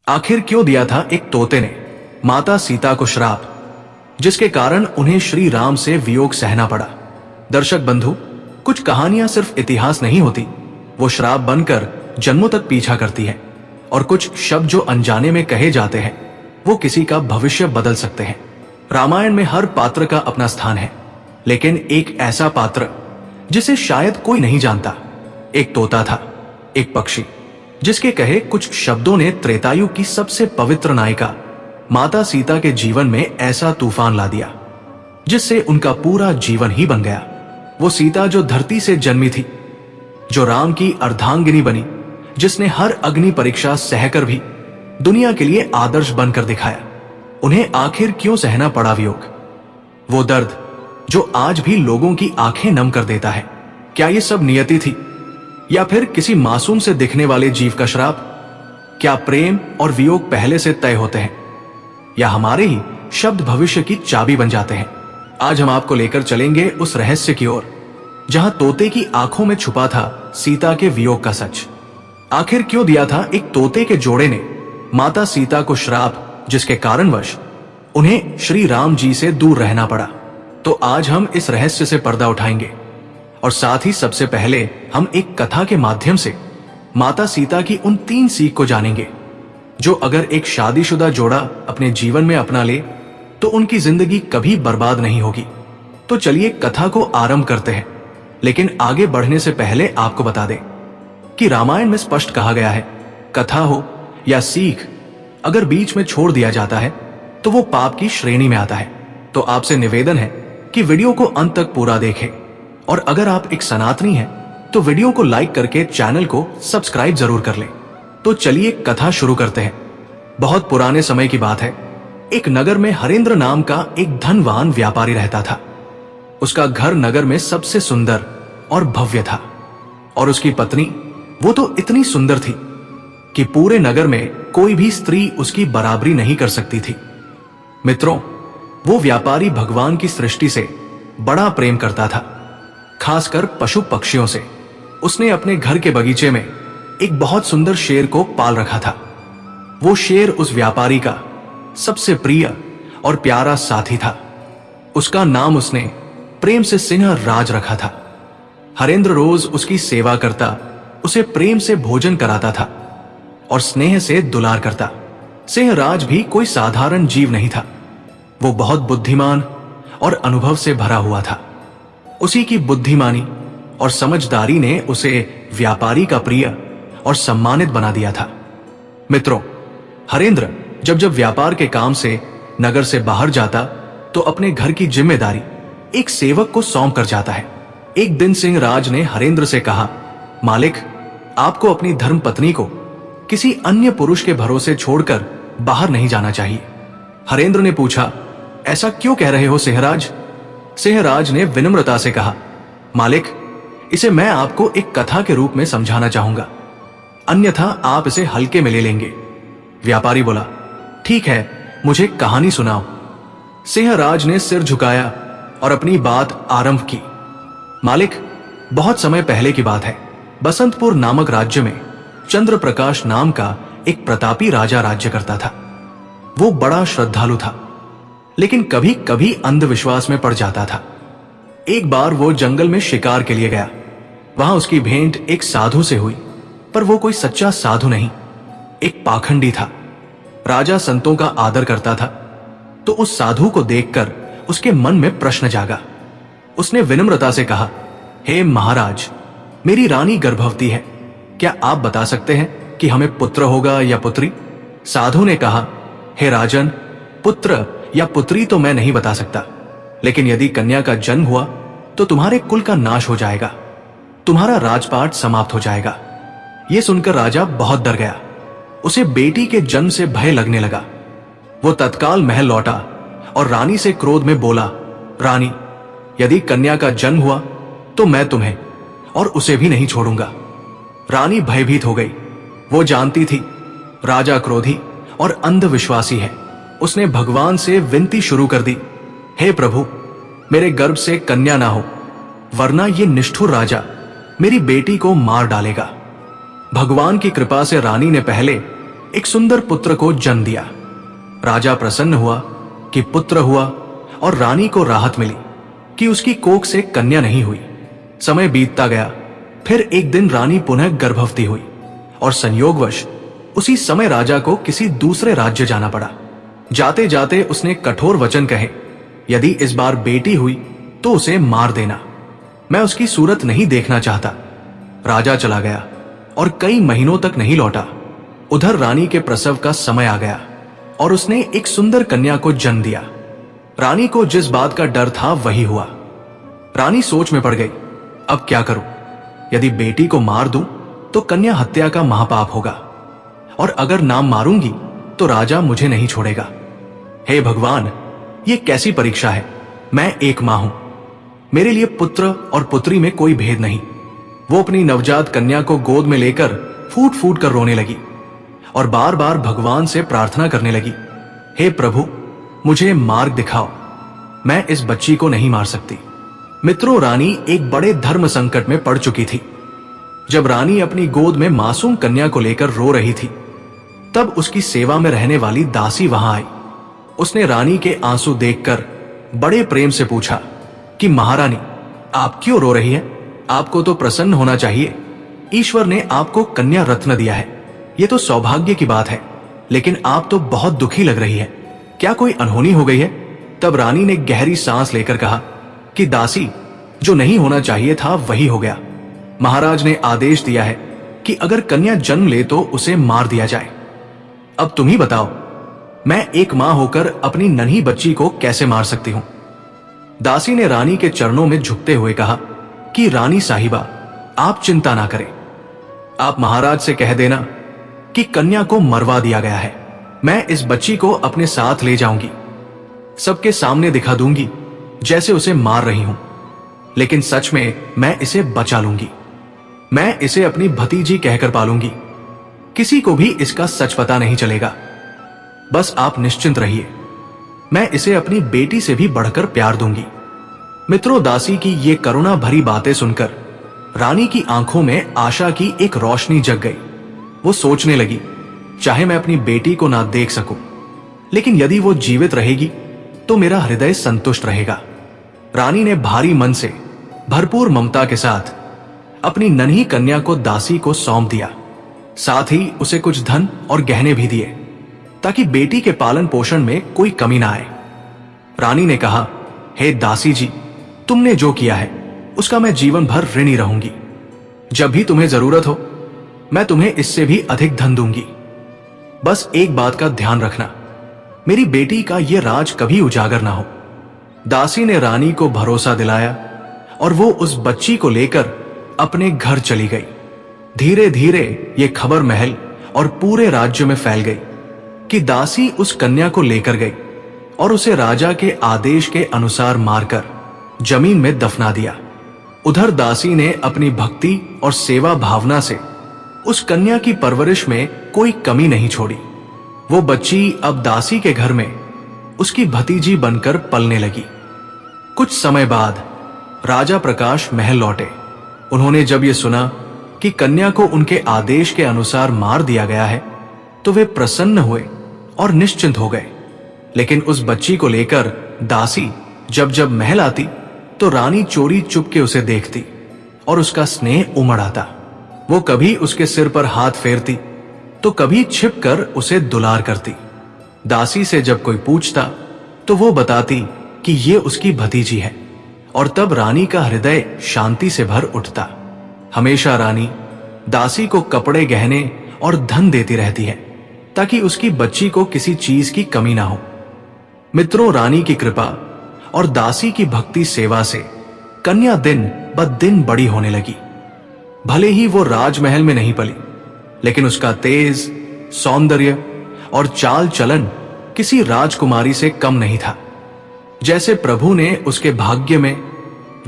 आखिर क्यों दिया था एक तोते ने माता सीता को श्राप, जिसके कारण उन्हें श्री राम से वियोग सहना पड़ा। दर्शक बंधु, कुछ कहानियां सिर्फ इतिहास नहीं होती, वो श्राप बनकर जन्मों तक पीछा करती है। और कुछ शब्द जो अनजाने में कहे जाते हैं वो किसी का भविष्य बदल सकते हैं। रामायण में हर पात्र का अपना स्थान है, लेकिन एक ऐसा पात्र जिसे शायद कोई नहीं जानता। एक तोता था, एक पक्षी, जिसके कहे कुछ शब्दों ने त्रेतायु की सबसे पवित्र नायिका माता सीता के जीवन में ऐसा तूफान ला दिया जिससे उनका पूरा जीवन ही बन गया। वो सीता जो धरती से जन्मी थी, जो राम की अर्धांगिनी बनी, जिसने हर अग्नि परीक्षा सहकर भी दुनिया के लिए आदर्श बनकर दिखाया, उन्हें आखिर क्यों सहना पड़ा वियोग? वो दर्द जो आज भी लोगों की आंखें नम कर देता है, क्या ये सब नियति थी या फिर किसी मासूम से दिखने वाले जीव का श्राप? क्या प्रेम और वियोग पहले से तय होते हैं या हमारे ही शब्द भविष्य की चाबी बन जाते हैं? आज हम आपको लेकर चलेंगे उस रहस्य की ओर जहां तोते की आंखों में छुपा था सीता के वियोग का सच। आखिर क्यों दिया था एक तोते के जोड़े ने माता सीता को श्राप, जिसके कारणवश उन्हें श्री राम जी से दूर रहना पड़ा? तो आज हम इस रहस्य से पर्दा उठाएंगे और साथ ही सबसे पहले हम एक कथा के माध्यम से माता सीता की उन 3 सीख को जानेंगे जो अगर एक शादीशुदा जोड़ा अपने जीवन में अपना ले तो उनकी जिंदगी कभी बर्बाद नहीं होगी। तो चलिए कथा को आरंभ करते हैं, लेकिन आगे बढ़ने से पहले आपको बता दें कि रामायण में स्पष्ट कहा गया है, कथा हो या सीख अगर बीच में छोड़ दिया जाता है तो वो पाप की श्रेणी में आता है। तो आपसे निवेदन है कि वीडियो को अंत तक पूरा देखें और अगर आप एक सनातनी हैं तो वीडियो को लाइक करके चैनल को सब्सक्राइब जरूर कर लें। तो चलिए कथा शुरू करते हैं। बहुत पुराने समय की बात है, एक नगर में हरेंद्र नाम का एक धनवान व्यापारी रहता था। उसका घर नगर में सबसे सुंदर और भव्य था और उसकी पत्नी वो तो इतनी सुंदर थी कि पूरे नगर में कोई भी स्त्री उसकी बराबरी नहीं कर सकती थी। मित्रों, वो व्यापारी भगवान की सृष्टि से बड़ा प्रेम करता था, खासकर पशु पक्षियों से। उसने अपने घर के बगीचे में एक बहुत सुंदर शेर को पाल रखा था। वो शेर उस व्यापारी का सबसे प्रिय और प्यारा साथी था। उसका नाम उसने प्रेम से सिंह राज रखा था। हरेंद्र रोज उसकी सेवा करता, उसे प्रेम से भोजन कराता था और स्नेह से दुलार करता। सिंह राज भी कोई साधारण जीव नहीं था, वो बहुत बुद्धिमान और अनुभव से भरा हुआ था। उसी की बुद्धिमानी और समझदारी ने उसे व्यापारी का प्रिय और सम्मानित बना दिया था। मित्रों, हरेंद्र जब जब व्यापार के काम से नगर से बाहर जाता तो अपने घर की जिम्मेदारी एक सेवक को सौंप कर जाता है। एक दिन सिंह राज ने हरेंद्र से कहा, मालिक, आपको अपनी धर्म पत्नी को किसी अन्य पुरुष के भरोसे छोड़कर बाहर नहीं जाना चाहिए। हरेंद्र ने पूछा, ऐसा क्यों कह रहे हो सिंहराज? सिंहराज ने विनम्रता से कहा, मालिक, इसे मैं आपको एक कथा के रूप में समझाना चाहूंगा, अन्यथा आप इसे हल्के में ले लेंगे। व्यापारी बोला, ठीक है, मुझे कहानी सुनाओ। सिंहराज ने सिर झुकाया और अपनी बात आरंभ की। मालिक, बहुत समय पहले की बात है। बसंतपुर नामक राज्य में चंद्र प्रकाश नाम का एक प्रतापी राजा राज्य करता था। वो बड़ा श्रद्धालु था, लेकिन कभी कभी अंधविश्वास में पड़ जाता था। एक बार वो जंगल में शिकार के लिए गया। वहां उसकी भेंट एक साधु से हुई, पर वो कोई सच्चा साधु नहीं, एक पाखंडी था। राजा संतों का आदर करता था, तो उस साधु को देखकर उसके मन में प्रश्न जागा। उसने विनम्रता से कहा, हे महाराज, मेरी रानी गर्भवती है, क्या आप बता सकते हैं कि हमें पुत्र होगा या पुत्री? साधु ने कहा, हे राजन, पुत्र या पुत्री तो मैं नहीं बता सकता, लेकिन यदि कन्या का जन्म हुआ तो तुम्हारे कुल का नाश हो जाएगा, तुम्हारा राजपाट समाप्त हो जाएगा। यह सुनकर राजा बहुत डर गया। उसे बेटी के जन्म से भय लगने लगा। वो तत्काल महल लौटा और रानी से क्रोध में बोला, रानी, यदि कन्या का जन्म हुआ तो मैं तुम्हें और उसे भी नहीं छोड़ूंगा। रानी भयभीत हो गई। वो जानती थी राजा क्रोधी और अंधविश्वासी है। उसने भगवान से विनती शुरू कर दी, हे प्रभु, मेरे गर्भ से कन्या ना हो, वरना ये निष्ठुर राजा मेरी बेटी को मार डालेगा। भगवान की कृपा से रानी ने पहले एक सुंदर पुत्र को जन्म दिया। राजा प्रसन्न हुआ कि पुत्र हुआ और रानी को राहत मिली कि उसकी कोख से कन्या नहीं हुई। समय बीतता गया। फिर एक दिन रानी पुनः गर्भवती हुई और संयोगवश उसी समय राजा को किसी दूसरे राज्य जाना पड़ा। जाते जाते उसने कठोर वचन कहे, यदि इस बार बेटी हुई तो उसे मार देना, मैं उसकी सूरत नहीं देखना चाहता। राजा चला गया और कई महीनों तक नहीं लौटा। उधर रानी के प्रसव का समय आ गया और उसने एक सुंदर कन्या को जन्म दिया। रानी को जिस बात का डर था वही हुआ। रानी सोच में पड़ गई, अब क्या करूं? यदि बेटी को मार दूं तो कन्या हत्या का महापाप होगा, और अगर नाम मारूंगी तो राजा मुझे नहीं छोड़ेगा। हे भगवान, ये कैसी परीक्षा है? मैं एक मां हूं, मेरे लिए पुत्र और पुत्री में कोई भेद नहीं। वो अपनी नवजात कन्या को गोद में लेकर फूट फूट कर रोने लगी और बार बार भगवान से प्रार्थना करने लगी, हे प्रभु, मुझे मार्ग दिखाओ, मैं इस बच्ची को नहीं मार सकती। मित्रों, रानी एक बड़े धर्म संकट में पड़ चुकी थी। जब रानी अपनी गोद में मासूम कन्या को लेकर रो रही थी, तब उसकी सेवा में रहने वाली दासी वहां आई। उसने रानी के आंसू देखकर बड़े प्रेम से पूछा कि महारानी, आप क्यों रो रही हैं? आपको तो प्रसन्न होना चाहिए। ईश्वर ने आपको कन्या रत्न दिया है, ये तो सौभाग्य की बात है, लेकिन आप तो बहुत दुखी लग रही है। क्या कोई अनहोनी हो गई है? तब रानी ने गहरी सांस लेकर कहा कि दासी, जो नहीं होना चाहिए था वही हो गया। महाराज ने आदेश दिया है कि अगर कन्या जन्म ले तो उसे मार दिया जाए। अब तुम ही बताओ, मैं एक मां होकर अपनी नन्ही बच्ची को कैसे मार सकती हूं? दासी ने रानी के चरणों में झुकते हुए कहा कि रानी साहिबा, आप चिंता ना करें। आप महाराज से कह देना कि कन्या को मरवा दिया गया है। मैं इस बच्ची को अपने साथ ले जाऊंगी, सबके सामने दिखा दूंगी जैसे उसे मार रही हूं, लेकिन सच में मैं इसे बचा लूंगी। मैं इसे अपनी भतीजी कहकर पालूंगी। किसी को भी इसका सच पता नहीं चलेगा। बस आप निश्चिंत रहिए, मैं इसे अपनी बेटी से भी बढ़कर प्यार दूंगी। मित्रों, दासी की ये करुणा भरी बातें सुनकर रानी की आंखों में आशा की एक रोशनी जग गई। वो सोचने लगी, चाहे मैं अपनी बेटी को ना देख सकूं, लेकिन यदि वो जीवित रहेगी तो मेरा हृदय संतुष्ट रहेगा। रानी ने भारी मन से भरपूर ममता के साथ अपनी नन्ही कन्या को दासी को सौंप दिया। साथ ही उसे कुछ धन और गहने भी दिए ताकि बेटी के पालन पोषण में कोई कमी ना आए। रानी ने कहा, हे दासी जी, तुमने जो किया है उसका मैं जीवन भर ऋणी रहूंगी। जब भी तुम्हें जरूरत हो मैं तुम्हें इससे भी अधिक धन दूंगी। बस एक बात का ध्यान रखना, मेरी बेटी का यह राज कभी उजागर ना हो। दासी ने रानी को भरोसा दिलाया और वो उस बच्ची को लेकर अपने घर चली गई। धीरे धीरे ये खबर महल और पूरे राज्य में फैल गई कि दासी उस कन्या को लेकर गई और उसे राजा के आदेश के अनुसार मारकर जमीन में दफना दिया। उधर दासी ने अपनी भक्ति और सेवा भावना से उस कन्या की परवरिश में कोई कमी नहीं छोड़ी। वो बच्ची अब दासी के घर में उसकी भतीजी बनकर पलने लगी। कुछ समय बाद राजा प्रकाश महल लौटे। उन्होंने जब ये सुना कि कन्या को उनके आदेश के अनुसार मार दिया गया है तो वे प्रसन्न हुए और निश्चिंत हो गए। लेकिन उस बच्ची को लेकर दासी जब जब महल आती तो रानी चोरी चुपके उसे देखती और उसका स्नेह उमड़ आता। वो कभी उसके सिर पर हाथ फेरती तो कभी छिपकर उसे दुलार करती। दासी से जब कोई पूछता तो वो बताती कि ये उसकी भतीजी है, और तब रानी का हृदय शांति से भर उठता। हमेशा रानी दासी को कपड़े, गहने और धन देती रहती है ताकि उसकी बच्ची को किसी चीज की कमी ना हो। मित्रों, रानी की कृपा और दासी की भक्ति सेवा से कन्या दिन ब दिन बड़ी होने लगी। भले ही वो राजमहल में नहीं पली, लेकिन उसका तेज, सौंदर्य और चाल चलन किसी राजकुमारी से कम नहीं था। जैसे प्रभु ने उसके भाग्य में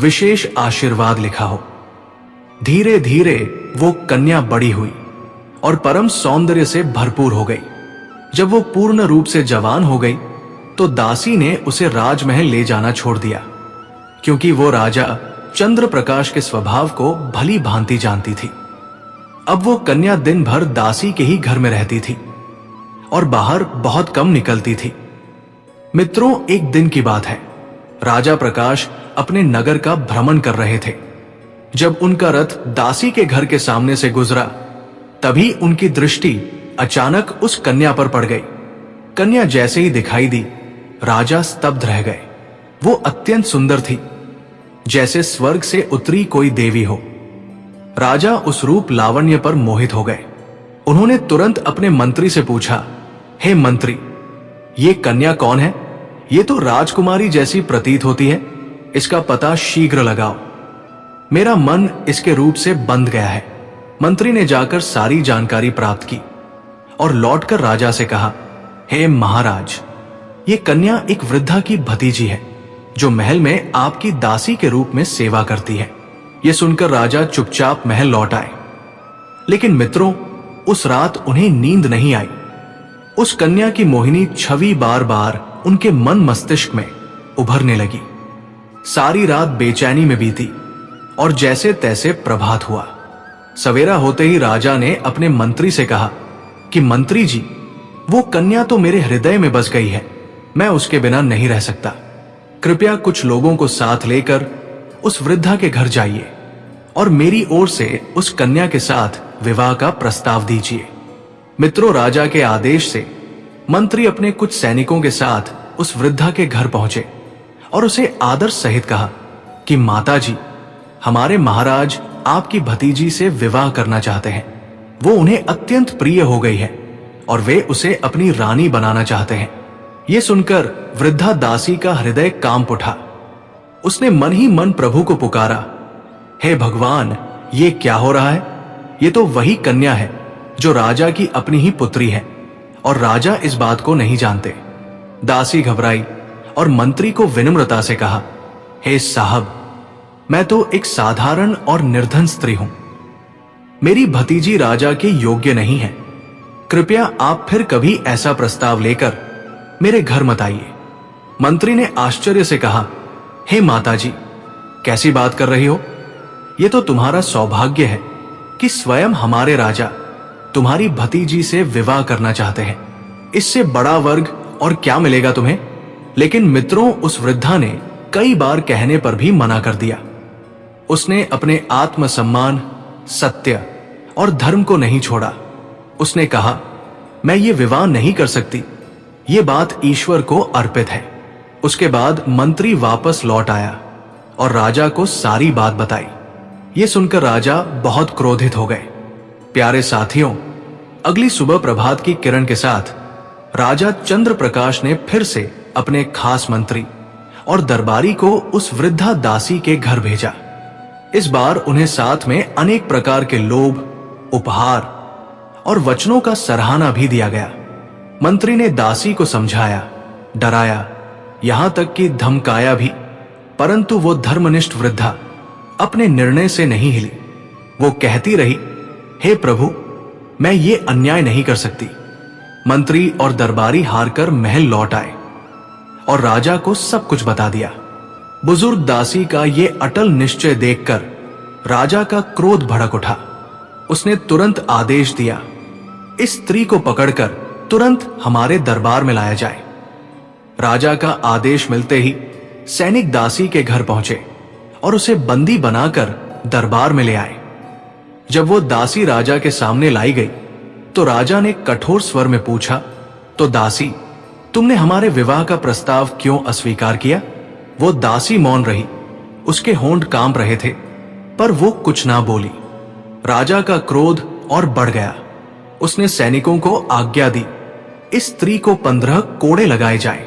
विशेष आशीर्वाद लिखा हो। धीरे धीरे वो कन्या बड़ी हुई और परम सौंदर्य से भरपूर हो गई। जब वो पूर्ण रूप से जवान हो गई तो दासी ने उसे राजमहल ले जाना छोड़ दिया, क्योंकि वो राजा चंद्र प्रकाश के स्वभाव को भली भांति जानती थी। अब वो कन्या दिन भर दासी के ही घर में रहती थी और बाहर बहुत कम निकलती थी। मित्रों, एक दिन की बात है। राजा प्रकाश अपने नगर का भ्रमण कर रहे थे। जब उनका रथ दासी के घर के सामने से गुजरा, तभी उनकी दृष्टि अचानक उस कन्या पर पड़ गई। कन्या जैसे ही दिखाई दी, राजा स्तब्ध रह गए। वो अत्यंत सुंदर थी, जैसे स्वर्ग से उतरी कोई देवी हो। राजा उस रूप लावण्य पर मोहित हो गए। उन्होंने तुरंत अपने मंत्री से पूछा, हे मंत्री, ये कन्या कौन है? ये तो राजकुमारी जैसी प्रतीत होती है। इसका पता शीघ्र लगाओ। मेरा मन इसके रूप से बंध गया है। मंत्री ने जाकर सारी जानकारी प्राप्त की और लौटकर राजा से कहा, हे महाराज, ये कन्या एक वृद्धा की भतीजी है जो महल में आपकी दासी के रूप में सेवा करती है। यह सुनकर राजा चुपचाप महल लौट आए। लेकिन मित्रों, उस रात उन्हें नींद नहीं आई। उस कन्या की मोहिनी छवि बार बार उनके मन मस्तिष्क में उभरने लगी। सारी रात बेचैनी में बीती और जैसे तैसे प्रभात हुआ। सवेरा होते ही राजा ने अपने मंत्री से कहा कि मंत्री जी, वो कन्या तो मेरे हृदय में बस गई है। मैं उसके बिना नहीं रह सकता। कृपया कुछ लोगों को साथ लेकर उस वृद्धा के घर जाइए और मेरी ओर से उस कन्या के साथ विवाह का प्रस्ताव दीजिए। मित्रों, राजा के आदेश से मंत्री अपने कुछ सैनिकों के साथ उस वृद्धा के घर पहुंचे और उसे आदर सहित कहा कि माता जी, हमारे महाराज आपकी भतीजी से विवाह करना चाहते हैं। वो उन्हें अत्यंत प्रिय हो गई है और वे उसे अपनी रानी बनाना चाहते हैं। ये सुनकर वृद्धा दासी का हृदय कांप उठा। उसने मन ही मन प्रभु को पुकारा, हे भगवान, ये क्या हो रहा है? ये तो वही कन्या है जो राजा की अपनी ही पुत्री है और राजा इस बात को नहीं जानते। दासी घबराई और मंत्री को विनम्रता से कहा, हे साहब, मैं तो एक साधारण और निर्धन स्त्री हूं। मेरी भतीजी राजा के योग्य नहीं है। कृपया आप फिर कभी ऐसा प्रस्ताव लेकर मेरे घर मत आइए। मंत्री ने आश्चर्य से कहा, हे माता जी, कैसी बात कर रही हो? यह तो तुम्हारा सौभाग्य है कि स्वयं हमारे राजा तुम्हारी भतीजी से विवाह करना चाहते हैं। इससे बड़ा वर्ग और क्या मिलेगा तुम्हें? लेकिन मित्रों, उस वृद्धा ने कई बार कहने पर भी मना कर दिया। उसने अपने आत्मसम्मान, सत्य और धर्म को नहीं छोड़ा। उसने कहा, मैं ये विवाह नहीं कर सकती। ये बात ईश्वर को अर्पित है। उसके बाद मंत्री वापस लौट आया और राजा को सारी बात बताई। ये सुनकर राजा बहुत क्रोधित हो गए। प्यारे साथियों, अगली सुबह प्रभात की किरण के साथ राजा चंद्र प्रकाश ने फिर से अपने खास मंत्री और दरबारी को उस वृद्धा दासी के घर भेजा। इस बार उन्हें साथ में अनेक प्रकार के लोभ, उपहार और वचनों का सराहना भी दिया गया। मंत्री ने दासी को समझाया, डराया, यहां तक कि धमकाया भी, परंतु वो धर्मनिष्ठ वृद्धा अपने निर्णय से नहीं हिली। वो कहती रही, हे प्रभु, मैं ये अन्याय नहीं कर सकती। मंत्री और दरबारी हारकर महल लौट आए और राजा को सब कुछ बता दिया। बुजुर्ग दासी का ये अटल निश्चय देखकर राजा का क्रोध भड़क उठा। उसने तुरंत आदेश दिया, इस स्त्री को पकड़कर तुरंत हमारे दरबार में लाया जाए। राजा का आदेश मिलते ही सैनिक दासी के घर पहुंचे और उसे बंदी बनाकर दरबार में ले आए। जब वो दासी राजा के सामने लाई गई तो राजा ने कठोर स्वर में पूछा, तो दासी, तुमने हमारे विवाह का प्रस्ताव क्यों अस्वीकार किया? वो दासी मौन रही। उसके होंठ कांप रहे थे, पर वो कुछ ना बोली। राजा का क्रोध और बढ़ गया। उसने सैनिकों को आज्ञा दी, इस स्त्री को 15 कोड़े लगाए जाएं।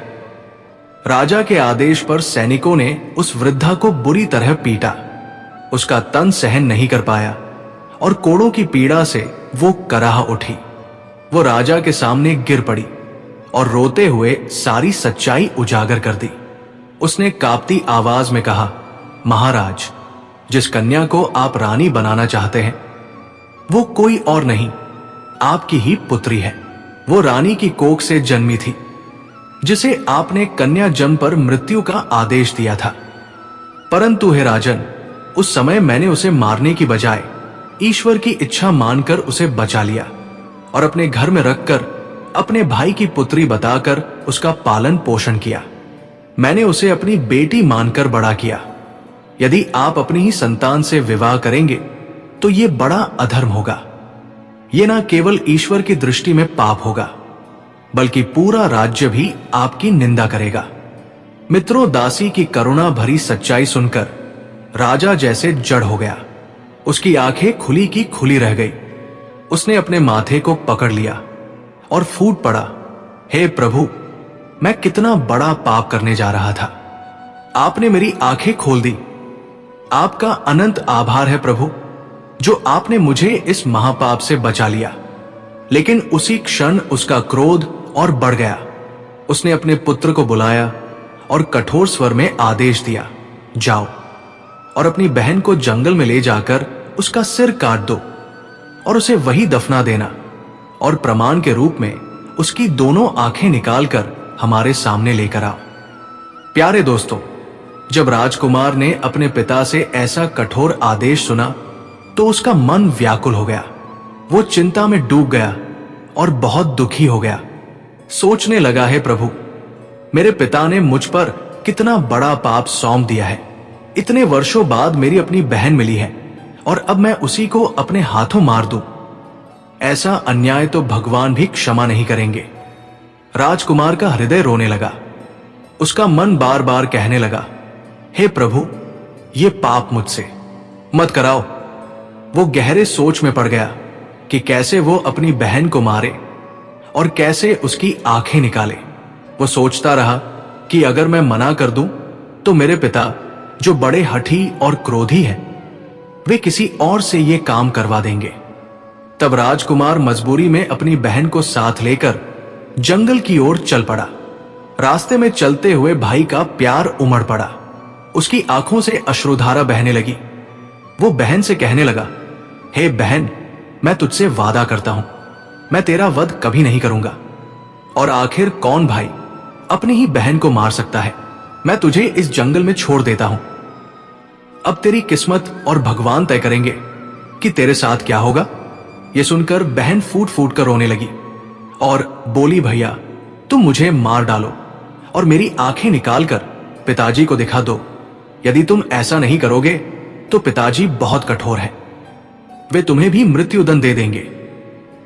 राजा के आदेश पर सैनिकों ने उस वृद्धा को बुरी तरह पीटा। उसका तन सहन नहीं कर पाया और कोड़ों की पीड़ा से वो कराह उठी। वो राजा के सामने गिर पड़ी और रोते हुए सारी सच्चाई उजागर कर दी। उसने कांपती आवाज में कहा, महाराज, जिस कन्या को आप रानी बनाना चाहते हैं वो कोई और नहीं, आपकी ही पुत्री है। वो रानी की कोख से जन्मी थी, जिसे आपने कन्या जन्म पर मृत्यु का आदेश दिया था। परंतु हे राजन, उस समय मैंने उसे मारने की बजाय ईश्वर की इच्छा मानकर उसे बचा लिया और अपने घर में रखकर अपने भाई की पुत्री बताकर उसका पालन पोषण किया। मैंने उसे अपनी बेटी मानकर बड़ा किया। यदि आप अपनी ही संतान से विवाह करेंगे तो ये बड़ा अधर्म होगा। ये ना केवल ईश्वर की दृष्टि में पाप होगा, बल्कि पूरा राज्य भी आपकी निंदा करेगा। मित्रों, दासी की करुणा भरी सच्चाई सुनकर राजा जैसे जड़ हो गया। उसकी आंखें खुली की खुली रह गई। उसने अपने माथे को पकड़ लिया और फूट पड़ा, हे प्रभु, मैं कितना बड़ा पाप करने जा रहा था। आपने मेरी आंखें खोल दी। आपका अनंत आभार है प्रभु, जो आपने मुझे इस महापाप से बचा लिया। लेकिन उसी क्षण उसका क्रोध और बढ़ गया। उसने अपने पुत्र को बुलाया और कठोर स्वर में आदेश दिया, जाओ और अपनी बहन को जंगल में ले जाकर उसका सिर काट दो और उसे वही दफना देना, और प्रमाण के रूप में उसकी दोनों आंखें निकालकर हमारे सामने लेकर आओ। प्यारे दोस्तों, जब राजकुमार ने अपने पिता से ऐसा कठोर आदेश सुना तो उसका मन व्याकुल हो गया। वो चिंता में डूब गया और बहुत दुखी हो गया। सोचने लगा, है प्रभु, मेरे पिता ने मुझ पर कितना बड़ा पाप सौंप दिया है। इतने वर्षों बाद मेरी अपनी बहन मिली है और अब मैं उसी को अपने हाथों मार दूं। ऐसा अन्याय तो भगवान भी क्षमा नहीं करेंगे। राजकुमार का हृदय रोने लगा। उसका मन बार बार कहने लगा, हे प्रभु, ये पाप मुझसे मत कराओ। वो गहरे सोच में पड़ गया कि कैसे वो अपनी बहन को मारे और कैसे उसकी आंखें निकाले। वो सोचता रहा कि अगर मैं मना कर दूं तो मेरे पिता, जो बड़े हठी और क्रोधी हैं, वे किसी और से ये काम करवा देंगे। तब राजकुमार मजबूरी में अपनी बहन को साथ लेकर जंगल की ओर चल पड़ा। रास्ते में चलते हुए भाई का प्यार उमड़ पड़ा। उसकी आंखों से अश्रुधारा बहने लगी। वो बहन से कहने लगा, हे बहन, मैं तुझसे वादा करता हूं, मैं तेरा वध कभी नहीं करूंगा। और आखिर कौन भाई अपनी ही बहन को मार सकता है? मैं तुझे इस जंगल में छोड़ देता हूं। अब तेरी किस्मत और भगवान तय करेंगे कि तेरे साथ क्या होगा। यह सुनकर बहन फूट फूट कर रोने लगी और बोली, भैया, तुम मुझे मार डालो और मेरी आंखें निकालकर पिताजी को दिखा दो। यदि तुम ऐसा नहीं करोगे तो पिताजी बहुत कठोर हैं, वे तुम्हें भी मृत्युदंड दे देंगे।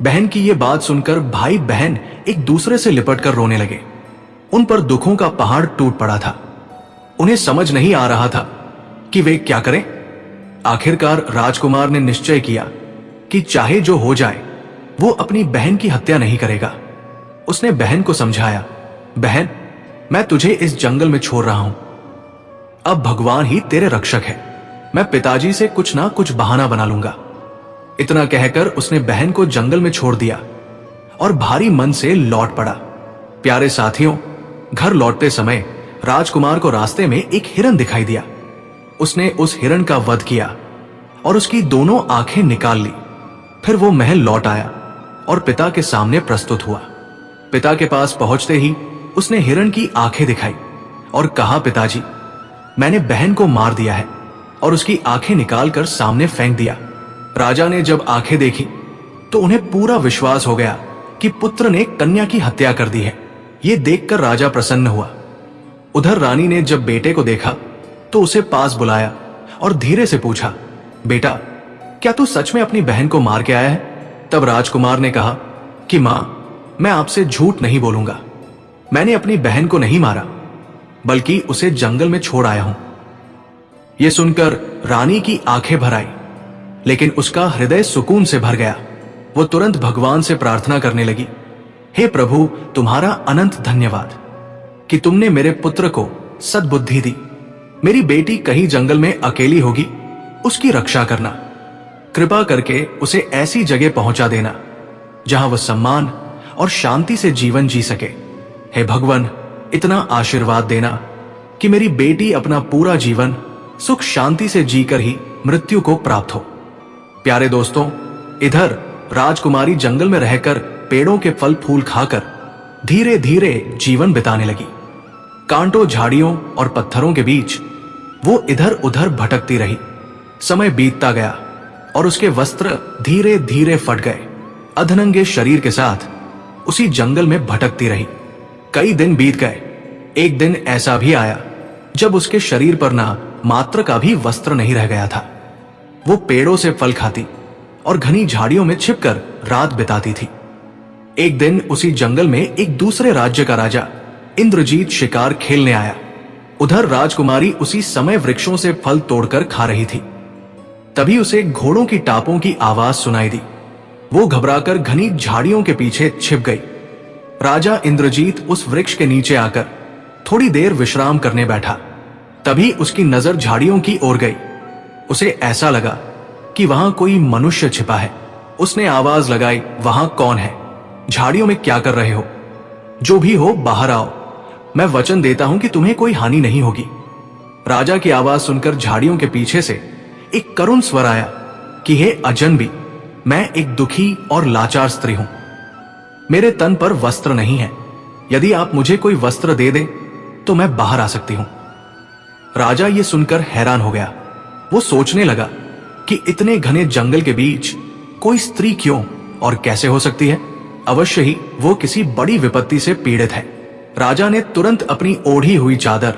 बहन की यह बात सुनकर भाई बहन एक दूसरे से लिपट कर रोने लगे। उन पर दुखों का पहाड़ टूट पड़ा था। उन्हें समझ नहीं आ रहा था कि वे क्या करें। आखिरकार राजकुमार ने निश्चय किया कि चाहे जो हो जाए वो अपनी बहन की हत्या नहीं करेगा। उसने बहन को समझाया, बहन, मैं तुझे इस जंगल में छोड़ रहा हूं। अब भगवान ही तेरे रक्षक है। मैं पिताजी से कुछ ना कुछ बहाना बना लूंगा। इतना कहकर उसने बहन को जंगल में छोड़ दिया और भारी मन से लौट पड़ा। प्यारे साथियों, घर लौटते समय राजकुमार को रास्ते में एक हिरन दिखाई दिया। उसने उस हिरन का वध किया और उसकी दोनों आंखें निकाल ली। फिर वो महल लौट आया और पिता के सामने प्रस्तुत हुआ। पिता के पास पहुंचते ही उसने हिरन की आंखें दिखाई और कहा, पिताजी, मैंने बहन को मार दिया है, और उसकी आंखें निकालकर सामने फेंक दिया। राजा ने जब आंखें देखी तो उन्हें पूरा विश्वास हो गया कि पुत्र ने कन्या की हत्या कर दी है। ये देखकर राजा प्रसन्न हुआ। उधर रानी ने जब बेटे को देखा तो उसे पास बुलाया और धीरे से पूछा, बेटा, क्या तू सच में अपनी बहन को मार के आया है? तब राजकुमार ने कहा कि मां, मैं आपसे झूठ नहीं बोलूंगा। मैंने अपनी बहन को नहीं मारा, बल्कि उसे जंगल में छोड़ आया हूं। यह सुनकर रानी की आंखें भर आई, लेकिन उसका हृदय सुकून से भर गया। वो तुरंत भगवान से प्रार्थना करने लगी, हे प्रभु, तुम्हारा अनंत धन्यवाद कि तुमने मेरे पुत्र को सद्बुद्धि दी। मेरी बेटी कहीं जंगल में अकेली होगी, उसकी रक्षा करना। कृपा करके उसे ऐसी जगह पहुंचा देना जहां वह सम्मान और शांति से जीवन जी सके। हे भगवान, इतना आशीर्वाद देना कि मेरी बेटी अपना पूरा जीवन सुख शांति से जीकर ही मृत्यु को प्राप्त हो। प्यारे दोस्तों, इधर राजकुमारी जंगल में रहकर पेड़ों के फल फूल खाकर धीरे धीरे जीवन बिताने लगी। कांटों, झाड़ियों और पत्थरों के बीच वो इधर उधर भटकती रही। समय बीतता गया और उसके वस्त्र धीरे धीरे फट गए। अधनंगे शरीर के साथ उसी जंगल में भटकती रही। कई दिन बीत गए। एक दिन ऐसा भी आया जब उसके शरीर पर ना मात्र का भी वस्त्र नहीं रह गया था। वो पेड़ों से फल खाती और घनी झाड़ियों में छिपकर रात बिताती थी। एक दिन उसी जंगल में एक दूसरे राज्य का राजा इंद्रजीत शिकार खेलने आया। उधर राजकुमारी उसी समय वृक्षों से फल तोड़कर खा रही थी। तभी उसे घोड़ों की टापों की आवाज सुनाई दी। वो घबराकर घनी झाड़ियों के पीछे छिप गई। राजा इंद्रजीत उस वृक्ष के नीचे आकर थोड़ी देर विश्राम करने बैठा। तभी उसकी नजर झाड़ियों की ओर गई। उसे ऐसा लगा कि वहां कोई मनुष्य छिपा है। उसने आवाज लगाई, वहां कौन है? झाड़ियों में क्या कर रहे हो? जो भी हो बाहर आओ, मैं वचन देता हूं कि तुम्हें कोई हानि नहीं होगी। राजा की आवाज सुनकर झाड़ियों के पीछे से एक करुण स्वर आया कि हे अजनबी, मैं एक दुखी और लाचार स्त्री हूं। मेरे तन पर वस्त्र नहीं है। यदि आप मुझे कोई वस्त्र दे दें तो मैं बाहर आ सकती हूं। राजा ये सुनकर हैरान हो गया। वो सोचने लगा कि इतने घने जंगल के बीच कोई स्त्री क्यों और कैसे हो सकती है? अवश्य ही वो किसी बड़ी विपत्ति से पीड़ित है। राजा ने तुरंत अपनी ओढ़ी हुई चादर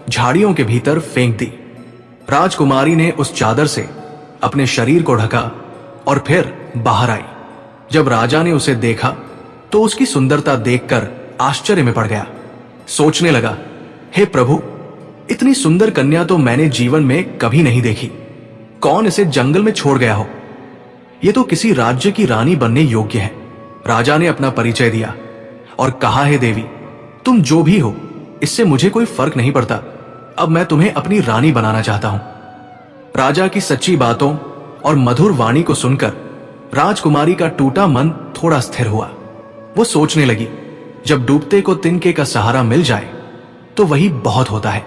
झाड़ियों के भीतर फेंक दी। राजकुमारी ने उस चादर से अपने शरीर को ढका और फिर बाहर आई। जब राजा ने उसे देखा तो उसकी सुंदरता देखकर आश्चर्य में पड़ गया। सोचने लगा, हे प्रभु, इतनी सुंदर कन्या तो मैंने जीवन में कभी नहीं देखी। कौन इसे जंगल में छोड़ गया हो? ये तो किसी राज्य की रानी बनने योग्य है। राजा ने अपना परिचय दिया और कहा, हे देवी, तुम जो भी हो इससे मुझे कोई फर्क नहीं पड़ता। अब मैं तुम्हें अपनी रानी बनाना चाहता हूं। राजा की सच्ची बातों और मधुर वाणी को सुनकर राजकुमारी का टूटा मन थोड़ा स्थिर हुआ। वो सोचने लगी, जब डूबते को तिनके का सहारा मिल जाए तो वही बहुत होता है,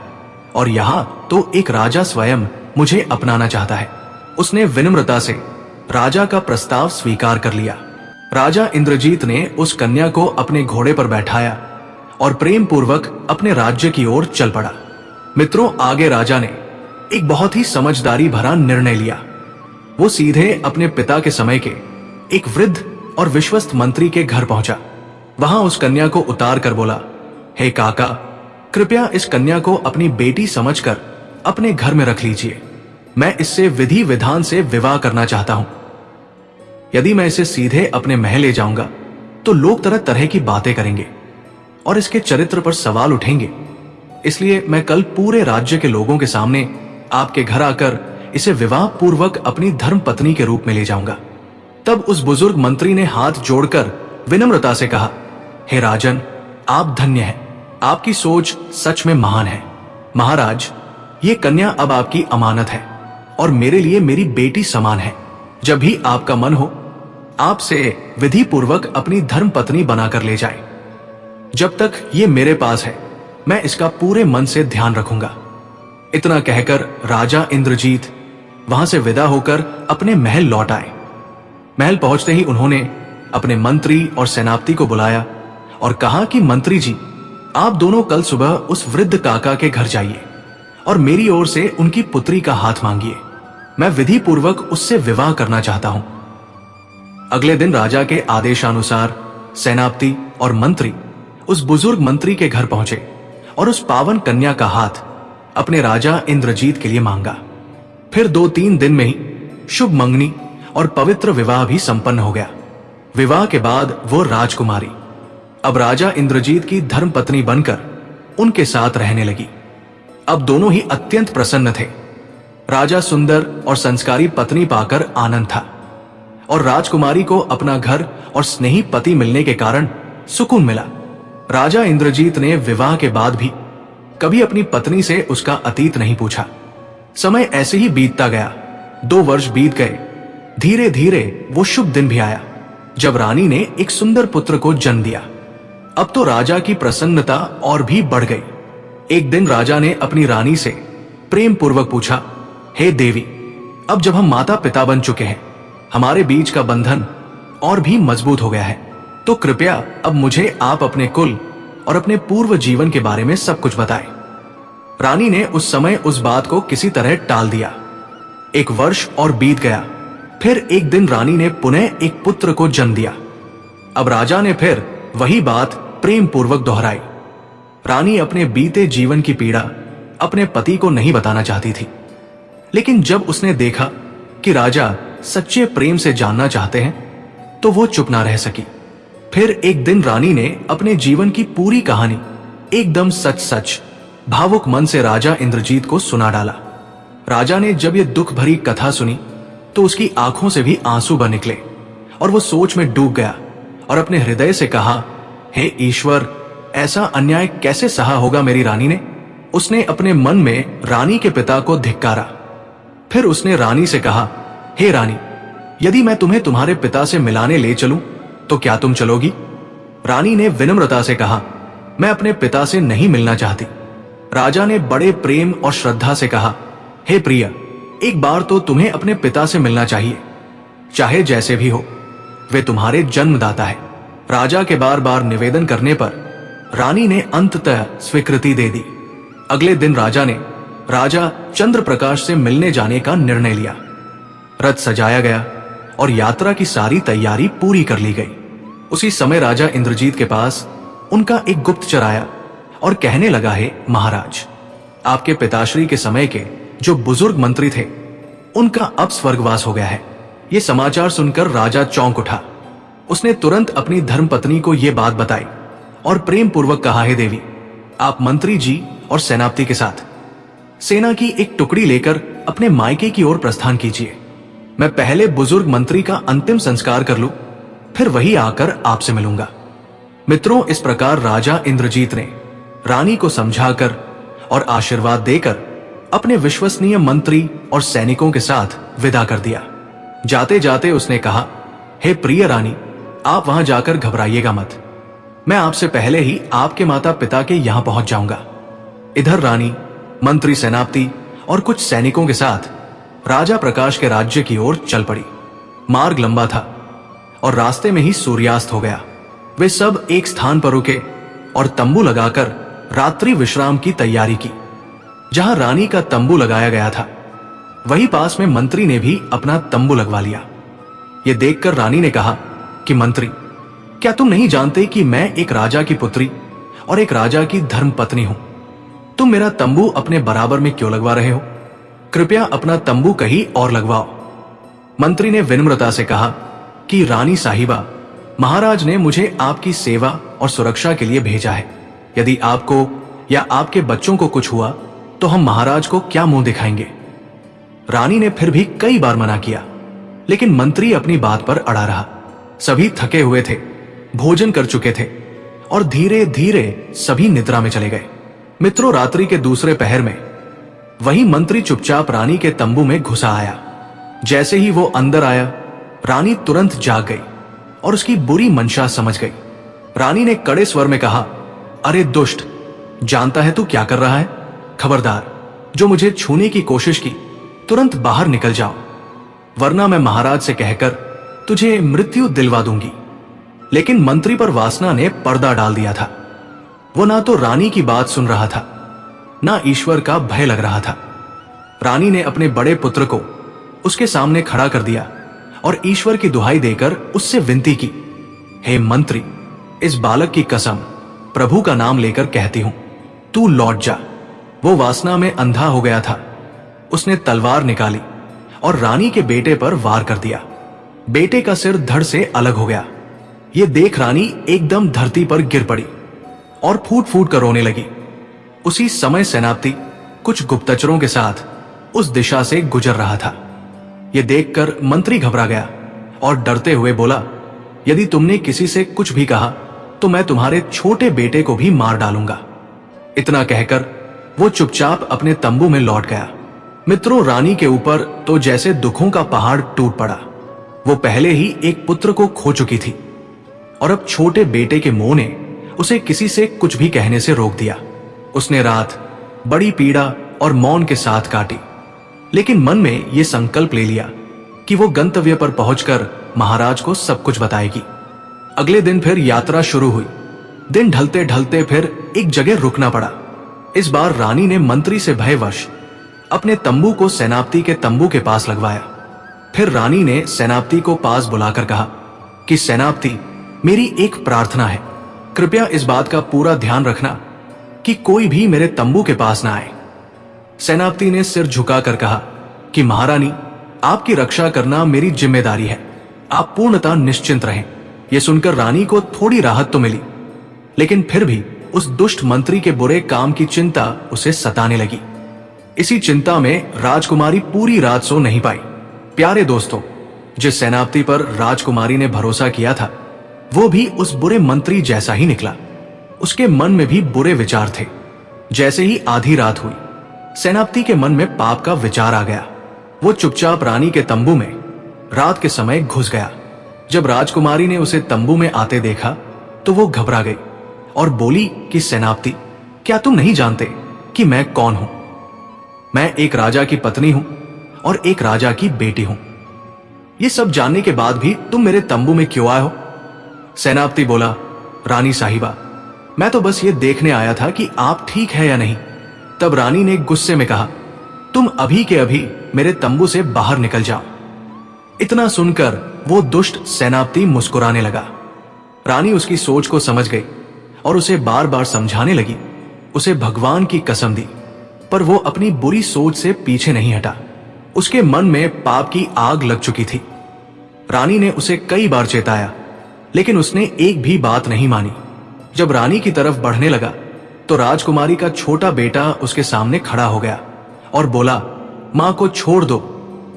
और यहां तो एक राजा स्वयं मुझे अपनाना चाहता है। उसने विनम्रता से राजा का प्रस्ताव स्वीकार कर लिया। राजा इंद्रजीत ने उस कन्या को अपने घोड़े पर बैठाया और प्रेम पूर्वक अपने राज्य की ओर चल पड़ा। मित्रों, आगे राजा ने एक बहुत ही समझदारी भरा निर्णय लिया। वो सीधे अपने पिता के समय के एक वृद्ध और विश्वस्त मंत्री के घर पहुंचा। वहां उस कन्या को उतार कर बोला, हे काका, कृपया इस कन्या को अपनी बेटी समझकर अपने घर में रख लीजिए। मैं इससे विधि विधान से विवाह करना चाहता हूं। यदि मैं इसे सीधे अपने महल ले जाऊंगा तो लोग तरह तरह की बातें करेंगे और इसके चरित्र पर सवाल उठेंगे। इसलिए मैं कल पूरे राज्य के लोगों के सामने आपके घर आकर इसे विवाह पूर्वक अपनी धर्म पत्नी के रूप में ले जाऊंगा। तब उस बुजुर्ग मंत्री ने हाथ जोड़कर विनम्रता से कहा, हे राजन, आप धन्य हैं। आपकी सोच सच में महान है। महाराज, ये कन्या अब आपकी अमानत है और मेरे लिए मेरी बेटी समान है। जब भी आपका मन हो आपसे विधि पूर्वक अपनी धर्म पत्नी बनाकर ले जाए। जब तक ये मेरे पास है मैं इसका पूरे मन से ध्यान रखूंगा। इतना कहकर राजा इंद्रजीत वहां से विदा होकर अपने महल लौट आए। महल पहुंचते ही उन्होंने अपने मंत्री और सेनापति को बुलाया और कहा कि मंत्री जी, आप दोनों कल सुबह उस वृद्ध काका के घर जाइए और मेरी ओर से उनकी पुत्री का हाथ मांगिए। मैं विधि पूर्वक उससे विवाह करना चाहता हूं। अगले दिन राजा के आदेशानुसार सेनापति और मंत्री उस बुजुर्ग मंत्री के घर पहुंचे और उस पावन कन्या का हाथ अपने राजा इंद्रजीत के लिए मांगा। फिर 2-3 दिन में ही शुभ मंगनी और पवित्र विवाह भी संपन्न हो गया। विवाह के बाद वो राजकुमारी अब राजा इंद्रजीत की धर्मपत्नी बनकर उनके साथ रहने लगी। अब दोनों ही अत्यंत प्रसन्न थे। राजा सुंदर और संस्कारी पत्नी पाकर आनंद था और राजकुमारी को अपना घर और स्नेही पति मिलने के कारण सुकून मिला। राजा इंद्रजीत ने विवाह के बाद भी कभी अपनी पत्नी से उसका अतीत नहीं पूछा। समय ऐसे ही बीतता गया। 2 वर्ष बीत गए। धीरे धीरे वो शुभ दिन भी आया जब रानी ने एक सुंदर पुत्र को जन्म दिया। अब तो राजा की प्रसन्नता और भी बढ़ गई। एक दिन राजा ने अपनी रानी से प्रेम पूर्वक पूछा, हे देवी, अब जब हम माता पिता बन चुके हैं, हमारे बीच का बंधन और भी मजबूत हो गया है, तो कृपया अब मुझे आप अपने कुल और अपने पूर्व जीवन के बारे में सब कुछ बताएं। रानी ने उस समय उस बात को किसी तरह टाल दिया। 1 वर्ष और बीत गया। फिर एक दिन रानी ने पुनः एक पुत्र को जन्म दिया। अब राजा ने फिर वही बात प्रेम पूर्वक दोहराई। रानी अपने बीते जीवन की पीड़ा अपने पति को नहीं बताना चाहती थी, लेकिन जब उसने देखा कि राजा सच्चे प्रेम से जानना चाहते हैं तो वो चुप ना रह सकी। फिर एक दिन रानी ने अपने जीवन की पूरी कहानी एकदम सच सच भावुक मन से राजा इंद्रजीत को सुना डाला। राजा ने जब ये दुख भरी कथा सुनी तो उसकी आंखों से भी आंसू बह निकले और वो सोच में डूब गया और अपने हृदय से कहा, हे ईश्वर, ऐसा अन्याय कैसे सहा होगा मेरी रानी ने। उसने अपने मन में रानी के पिता को धिक्कारा। फिर उसने रानी से कहा, हे रानी, यदि मैं तुम्हें तुम्हारे पिता से मिलाने ले चलूं तो क्या तुम चलोगी? रानी ने विनम्रता से कहा, मैं अपने पिता से नहीं मिलना चाहती। राजा ने बड़े प्रेम और श्रद्धा से कहा, हे प्रिय, एक बार तो तुम्हें अपने पिता से मिलना चाहिए, चाहे जैसे भी हो, वे तुम्हारे जन्मदाता है। राजा के बार बार निवेदन करने पर रानी ने अंततः स्वीकृति दे दी। अगले दिन राजा चंद्र प्रकाश से मिलने जाने का निर्णय लिया। रथ सजाया गया और यात्रा की सारी तैयारी पूरी कर ली गई। उसी समय राजा इंद्रजीत के पास उनका एक गुप्तचर आया और कहने लगा, हे महाराज, आपके पिताश्री के समय के जो बुजुर्ग मंत्री थे उनका अब स्वर्गवास हो गया है। ये समाचार सुनकर राजा चौंक उठा। उसने तुरंत अपनी धर्मपत्नी को यह बात बताई और प्रेम पूर्वक कहा, हे देवी, आप मंत्री जी और सेनापति के साथ सेना की एक टुकड़ी लेकर अपने मायके की ओर प्रस्थान कीजिए। मैं पहले बुजुर्ग मंत्री का अंतिम संस्कार कर लूं, फिर वही आकर आपसे मिलूंगा। मित्रों, इस प्रकार राजा इंद्रजीत ने रानी को समझाकर और आशीर्वाद देकर अपने विश्वसनीय मंत्री और सैनिकों के साथ विदा कर दिया। जाते जाते उसने कहा, हे प्रिय रानी, आप वहां जाकर घबराइएगा मत। मैं आपसे पहले ही आपके माता पिता के यहां पहुंच जाऊंगा। इधर रानी, मंत्री, सेनापति और कुछ सैनिकों के साथ राजा प्रकाश के राज्य की ओर चल पड़ी। मार्ग लंबा था और रास्ते में ही सूर्यास्त हो गया। वे सब एक स्थान पर रुके और तंबू लगाकर रात्रि विश्राम की तैयारी की। जहां रानी का तंबू लगाया गया था वहीं पास में मंत्री ने भी अपना तंबू लगवा लिया। यह देखकर रानी ने कहा कि मंत्री, क्या तुम नहीं जानते कि मैं एक राजा की पुत्री और एक राजा की धर्मपत्नी हूं? तुम मेरा तंबू अपने बराबर में क्यों लगवा रहे हो? कृपया अपना तंबू कहीं और लगवाओ। मंत्री ने विनम्रता से कहा कि रानी साहिबा, महाराज ने मुझे आपकी सेवा और सुरक्षा के लिए भेजा है। यदि आपको या आपके बच्चों को कुछ हुआ तो हम महाराज को क्या मुंह दिखाएंगे? रानी ने फिर भी कई बार मना किया, लेकिन मंत्री अपनी बात पर अड़ा रहा। सभी थके हुए थे, भोजन कर चुके थे और धीरे धीरे सभी निद्रा में चले गए। मित्रों, रात्रि के दूसरे पहर में वही मंत्री चुपचाप रानी के तंबू में घुसा आया। जैसे ही वो अंदर आया, रानी तुरंत जाग गई और उसकी बुरी मंशा समझ गई। रानी ने कड़े स्वर में कहा, अरे दुष्ट, जानता है तू क्या कर रहा है? खबरदार, जो मुझे छूने की कोशिश की, तुरंत बाहर निकल जाओ, वरना मैं महाराज से कहकर तुझे मृत्यु दिलवा दूंगी। लेकिन मंत्री पर वासना ने पर्दा डाल दिया था। वो ना तो रानी की बात सुन रहा था, ना ईश्वर का भय लग रहा था। रानी ने अपने बड़े पुत्र को उसके सामने खड़ा कर दिया और ईश्वर की दुहाई देकर उससे विनती की, हे मंत्री, इस बालक की कसम प्रभु का नाम लेकर कहती हूं, तू लौट जा। वो वासना में अंधा हो गया था। उसने तलवार निकाली और रानी के बेटे पर वार कर दिया। बेटे का सिर धड़ से अलग हो गया। ये देख रानी एकदम धरती पर गिर पड़ी और फूट फूट कर रोने लगी। उसी समय सेनापति कुछ गुप्तचरों के साथ उस दिशा से गुजर रहा था। यह देखकर मंत्री घबरा गया और डरते हुए बोला, यदि तुमने किसी से कुछ भी कहा तो मैं तुम्हारे छोटे बेटे को भी मार डालूंगा। इतना कहकर वो चुपचाप अपने तंबू में लौट गया। मित्रों, रानी के ऊपर तो जैसे दुखों का पहाड़ टूट पड़ा। वो पहले ही एक पुत्र को खो चुकी थी और अब छोटे बेटे के मोह ने उसे किसी से कुछ भी कहने से रोक दिया। उसने रात बड़ी पीड़ा और मौन के साथ काटी, लेकिन मन में यह संकल्प ले लिया कि वो गंतव्य पर पहुंचकर महाराज को सब कुछ बताएगी। अगले दिन फिर यात्रा शुरू हुई। दिन ढलते ढलते फिर एक जगह रुकना पड़ा। इस बार रानी ने मंत्री से भयवश अपने तंबू को सेनापति के तंबू के पास लगवाया। फिर रानी ने सेनापति को पास बुलाकर कहा कि सेनापति, मेरी एक प्रार्थना है, कृपया इस बात का पूरा ध्यान रखना कि कोई भी मेरे तंबू के पास ना आए। सेनापति ने सिर झुकाकर कहा कि महारानी, आपकी रक्षा करना मेरी जिम्मेदारी है, आप पूर्णतः निश्चिंत रहें। यह सुनकर रानी को थोड़ी राहत तो मिली, लेकिन फिर भी उस दुष्ट मंत्री के बुरे काम की चिंता उसे सताने लगी। इसी चिंता में राजकुमारी पूरी रात सो नहीं पाई। प्यारे दोस्तों, जिस सेनापति पर राजकुमारी ने भरोसा किया था, वो भी उस बुरे मंत्री जैसा ही निकला। उसके मन में भी बुरे विचार थे। जैसे ही आधी रात हुई, सेनापति के मन में पाप का विचार आ गया। वो चुपचाप रानी के तंबू में रात के समय घुस गया। जब राजकुमारी ने उसे तंबू में आते देखा तो वो घबरा गई और बोली कि सेनापति, क्या तुम नहीं जानते कि मैं कौन हूं? मैं एक राजा की पत्नी हूं और एक राजा की बेटी हूं। ये सब जानने के बाद भी तुम मेरे तंबू में क्यों आए हो? सेनापति बोला, रानी साहिबा, मैं तो बस ये देखने आया था कि आप ठीक है या नहीं। तब रानी ने गुस्से में कहा, तुम अभी के अभी मेरे तंबू से बाहर निकल जाओ। इतना सुनकर वो दुष्ट सेनापति मुस्कुराने लगा। रानी उसकी सोच को समझ गई और उसे बार बार समझाने लगी। उसे भगवान की कसम दी, पर वो अपनी बुरी सोच से पीछे नहीं हटा। उसके मन में पाप की आग लग चुकी थी। रानी ने उसे कई बार चेताया, लेकिन उसने एक भी बात नहीं मानी। जब रानी की तरफ बढ़ने लगा तो राजकुमारी का छोटा बेटा उसके सामने खड़ा हो गया और बोला, मां को छोड़ दो,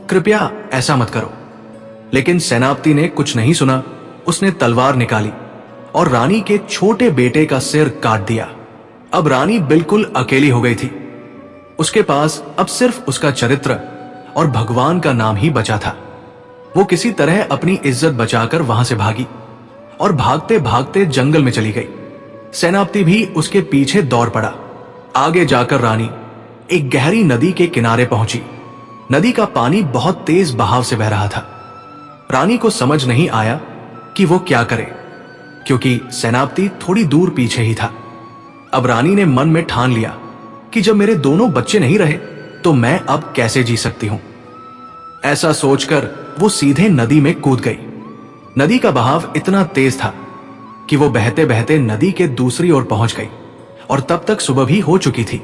कृपया ऐसा मत करो। लेकिन सेनापति ने कुछ नहीं सुना। उसने तलवार निकाली और रानी के छोटे बेटे का सिर काट दिया। अब रानी बिल्कुल अकेली हो गई थी। उसके पास अब सिर्फ उसका चरित्र और भगवान का नाम ही बचा था। वो किसी तरह अपनी इज्जत बचाकर वहां से भागी और भागते भागते जंगल में चली गई। सेनापति भी उसके पीछे दौड़ पड़ा। आगे जाकर रानी एक गहरी नदी के किनारे पहुंची। नदी का पानी बहुत तेज बहाव से बह रहा था। रानी को समझ नहीं आया कि वो क्या करे, क्योंकि सेनापति थोड़ी दूर पीछे ही था। अब रानी ने मन में ठान लिया कि जब मेरे दोनों बच्चे नहीं रहे तो मैं अब कैसे जी सकती हूं। ऐसा सोचकर वो सीधे नदी में कूद गई। नदी का बहाव इतना तेज था कि वो बहते बहते नदी के दूसरी ओर पहुंच गई और तब तक सुबह भी हो चुकी थी।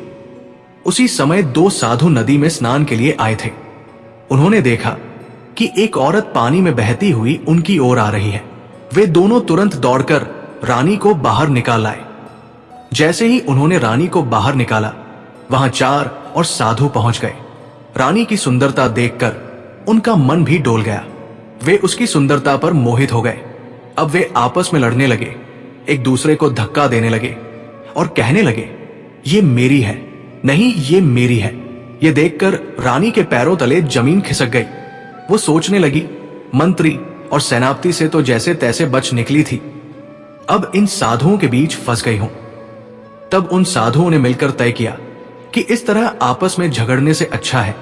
उसी समय दो साधु नदी में स्नान के लिए आए थे। उन्होंने देखा कि एक औरत पानी में बहती हुई उनकी ओर आ रही है। वे दोनों तुरंत दौड़कर रानी को बाहर निकाल लाए। जैसे ही उन्होंने रानी को बाहर निकाला, वहां चार और साधु पहुंच गए। रानी की सुंदरता देखकर उनका मन भी डोल गया। वे उसकी सुंदरता पर मोहित हो गए। अब वे आपस में लड़ने लगे, एक दूसरे को धक्का देने लगे और कहने लगे, ये मेरी है, नहीं ये मेरी है। ये देखकर रानी के पैरों तले जमीन खिसक गई। वो सोचने लगी, मंत्री और सेनापति से तो जैसे तैसे बच निकली थी, अब इन साधुओं के बीच फंस गई हूं। तब उन साधुओं ने मिलकर तय किया कि इस तरह आपस में झगड़ने से अच्छा है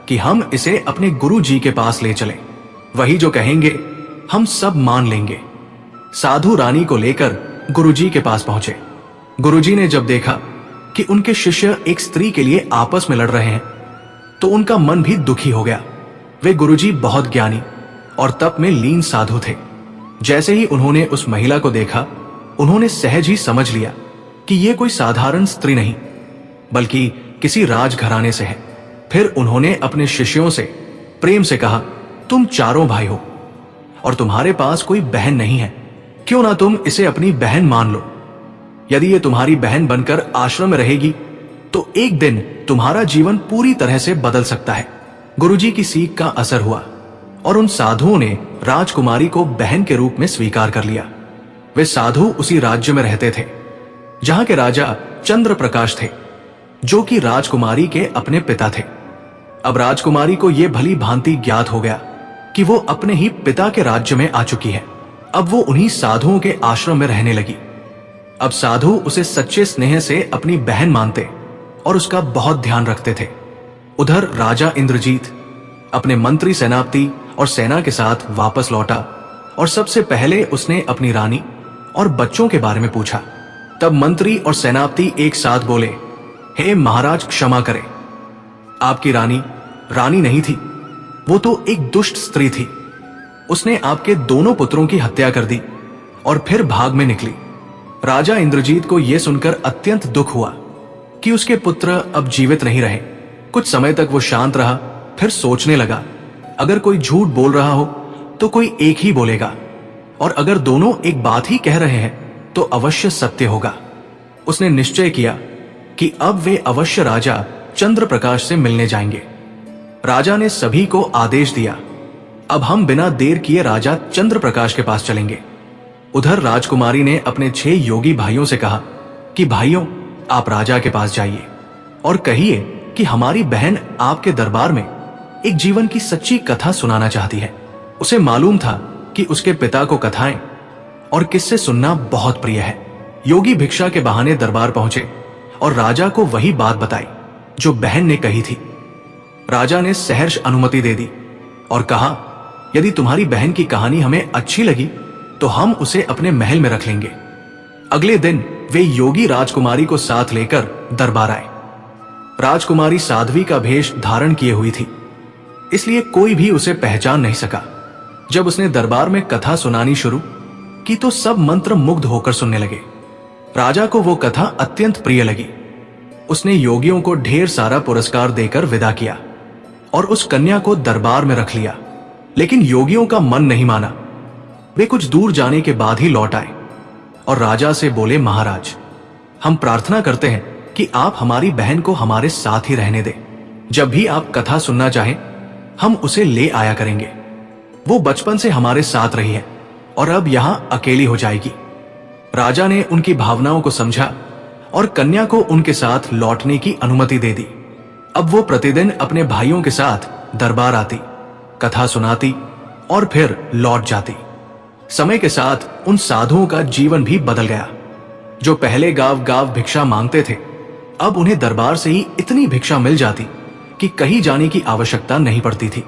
कि हम इसे अपने गुरु जी के पास ले चलें। वही जो कहेंगे हम सब मान लेंगे। साधु रानी को लेकर गुरुजी के पास पहुंचे। गुरुजी ने जब देखा कि उनके शिष्य एक स्त्री के लिए आपस में लड़ रहे हैं तो उनका मन भी दुखी हो गया। वे गुरुजी बहुत ज्ञानी और तप में लीन साधु थे। जैसे ही उन्होंने उस महिला को देखा, उन्होंने सहज ही समझ लिया कि ये कोई साधारण स्त्री नहीं बल्कि किसी राजघराने से है। फिर उन्होंने अपने शिष्यों से प्रेम से कहा, तुम चारों भाई हो और तुम्हारे पास कोई बहन नहीं है, क्यों ना तुम इसे अपनी बहन मान लो। यदि ये तुम्हारी बहन बनकर आश्रम में रहेगी तो एक दिन तुम्हारा जीवन पूरी तरह से बदल सकता है। गुरुजी की सीख का असर हुआ और उन साधुओं ने राजकुमारी को बहन के रूप में स्वीकार कर लिया। वे साधु उसी राज्य में रहते थे जहां के राजा चंद्र प्रकाश थे, जो कि राजकुमारी के अपने पिता थे। अब राजकुमारी को यह भली भांति ज्ञात हो गया कि वो अपने ही पिता के राज्य में आ चुकी है। अब वो उन्हीं साधुओं के आश्रम में रहने लगी। अब साधु उसे सच्चे स्नेह से अपनी बहन मानते और उसका बहुत ध्यान रखते थे। उधर राजा इंद्रजीत अपने मंत्री सेनापति और सेना के साथ वापस लौटा और सबसे पहले उसने अपनी रानी और बच्चों के बारे में पूछा। तब मंत्री और सेनापति एक साथ बोले, हे महाराज क्षमा करें, आपकी रानी रानी नहीं थी, वो तो एक दुष्ट स्त्री थी। उसने आपके दोनों पुत्रों की हत्या कर दी और फिर भाग में निकली। राजा इंद्रजीत को यह सुनकर अत्यंत दुख हुआ कि उसके पुत्र अब जीवित नहीं रहे। कुछ समय तक वो शांत रहा, फिर सोचने लगा, अगर कोई झूठ बोल रहा हो तो कोई एक ही बोलेगा, और अगर दोनों एक बात ही कह रहे हैं तो अवश्य सत्य होगा। उसने निश्चय किया कि अब वे अवश्य राजा चंद्र प्रकाश से मिलने जाएंगे। राजा ने सभी को आदेश दिया, अब हम बिना देर किए राजा चंद्र प्रकाश के पास चलेंगे। उधर राजकुमारी ने अपने 6 योगी भाइयों से कहा कि भाइयों, आप राजा के पास जाइए और कहिए कि हमारी बहन आपके दरबार में एक जीवन की सच्ची कथा सुनाना चाहती है। उसे मालूम था कि उसके पिता को कथाएं और किस्से सुनना बहुत प्रिय है। योगी भिक्षा के बहाने दरबार पहुंचे और राजा को वही बात बताई जो बहन ने कही थी। राजा ने सहर्ष अनुमति दे दी और कहा, यदि तुम्हारी बहन की कहानी हमें अच्छी लगी तो हम उसे अपने महल में रख लेंगे। अगले दिन वे योगी राजकुमारी को साथ लेकर दरबार आए। राजकुमारी साध्वी का भेष धारण किए हुई थी, इसलिए कोई भी उसे पहचान नहीं सका। जब उसने दरबार में कथा सुनानी शुरू की तो सब मंत्र मुग्ध होकर सुनने लगे। राजा को वो कथा अत्यंत प्रिय लगी। उसने योगियों को ढेर सारा पुरस्कार देकर विदा किया और उस कन्या को दरबार में रख लिया। लेकिन योगियों का मन नहीं माना। वे कुछ दूर जाने के बाद ही लौट आए और राजा से बोले, महाराज, हम प्रार्थना करते हैं कि आप हमारी बहन को हमारे साथ ही रहने दें। जब भी आप कथा सुनना चाहें हम उसे ले आया करेंगे। वो बचपन से हमारे साथ रही है और अब यहां अकेली हो जाएगी। राजा ने उनकी भावनाओं को समझा और कन्या को उनके साथ लौटने की अनुमति दे दी। अब वो प्रतिदिन अपने भाइयों के साथ दरबार आती, कथा सुनाती और फिर लौट जाती। समय के साथ उन साधुओं का जीवन भी बदल गया। जो पहले गांव गांव भिक्षा मांगते थे, अब उन्हें दरबार से ही इतनी भिक्षा मिल जाती कि कहीं जाने की आवश्यकता नहीं पड़ती थी।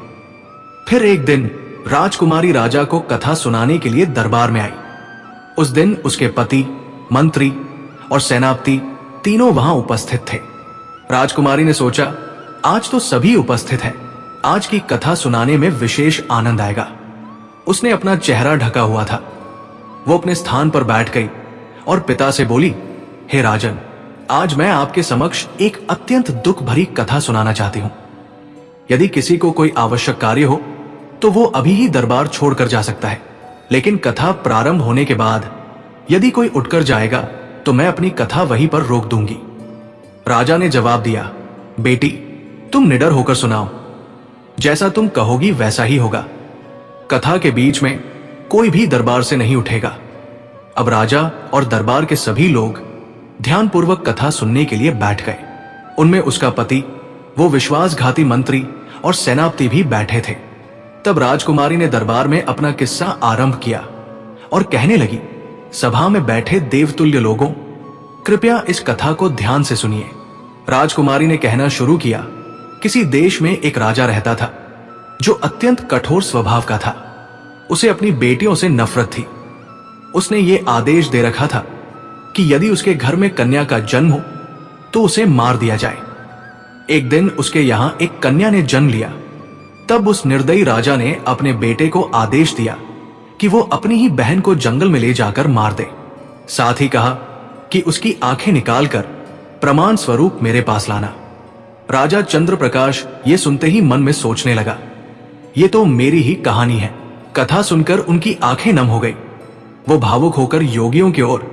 फिर एक दिन राजकुमारी राजा को कथा सुनाने के लिए दरबार में आई। उस दिन उसके पति, मंत्री और सेनापति तीनों वहां उपस्थित थे। राजकुमारी ने सोचा, आज तो सभी उपस्थित हैं, आज की कथा सुनाने में विशेष आनंद आएगा। उसने अपना चेहरा ढका हुआ था। वो अपने स्थान पर बैठ गई और पिता से बोली, हे राजन, आज मैं आपके समक्ष एक अत्यंत दुख भरी कथा सुनाना चाहती हूं। यदि किसी को कोई आवश्यक कार्य हो तो वो अभी ही दरबार छोड़कर जा सकता है, लेकिन कथा प्रारंभ होने के बाद यदि कोई उठकर जाएगा तो मैं अपनी कथा वहीं पर रोक दूंगी। राजा ने जवाब दिया, बेटी, तुम निडर होकर सुनाओ, जैसा तुम कहोगी वैसा ही होगा। कथा के बीच में कोई भी दरबार से नहीं उठेगा। अब राजा और दरबार के सभी लोग ध्यानपूर्वक कथा सुनने के लिए बैठ गए। उनमें उसका पति, वो विश्वासघाती मंत्री और सेनापति भी बैठे थे। तब राजकुमारी ने दरबार में अपना किस्सा आरंभ किया और कहने लगी, सभा में बैठे देवतुल्य लोगों, कृपया इस कथा को ध्यान से सुनिए। राजकुमारी ने कहना शुरू किया, किसी देश में एक राजा रहता था जो अत्यंत कठोर स्वभाव का था। उसे अपनी बेटियों से नफरत थी। उसने ये आदेश दे रखा था कि यदि उसके घर में कन्या का जन्म हो तो उसे मार दिया जाए। एक दिन उसके यहां एक कन्या ने जन्म लिया। तब उस निर्दयी राजा ने अपने बेटे को आदेश दिया कि वो अपनी ही बहन को जंगल में ले जाकर मार दे। साथ ही कहा कि उसकी आंखें निकालकर प्रमाण स्वरूप मेरे पास लाना। राजा चंद्र प्रकाश ये सुनते ही मन में सोचने लगा, ये तो मेरी ही कहानी है। कथा सुनकर उनकी आंखें नम हो गई। वो भावुक होकर योगियों की ओर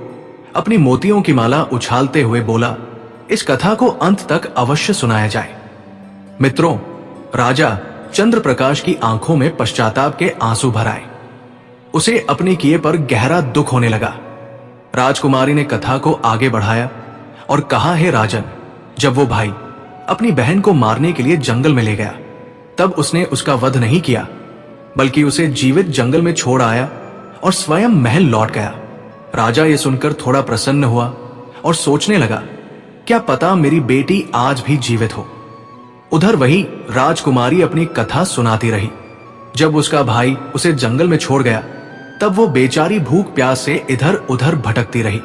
अपनी मोतियों की माला उछालते हुए बोला, इस कथा को अंत तक अवश्य सुनाया जाए। मित्रों, राजा चंद्र प्रकाश की आंखों में पश्चाताप के आंसू भर आए। उसे अपने किए पर गहरा दुख होने लगा। राजकुमारी ने कथा को आगे बढ़ाया और कहा, हे राजन, जब वो भाई अपनी बहन को मारने के लिए जंगल में ले गया तब उसने उसका वध नहीं किया, बल्कि उसे जीवित जंगल में छोड़ आया और स्वयं महल लौट गया। राजा ये सुनकर थोड़ा प्रसन्न हुआ और सोचने लगा, क्या पता मेरी बेटी आज भी जीवित हो। उधर वही राजकुमारी अपनी कथा सुनाती रही। जब उसका भाई उसे जंगल में छोड़ गया तब वो बेचारी भूख प्यास से इधर उधर भटकती रही।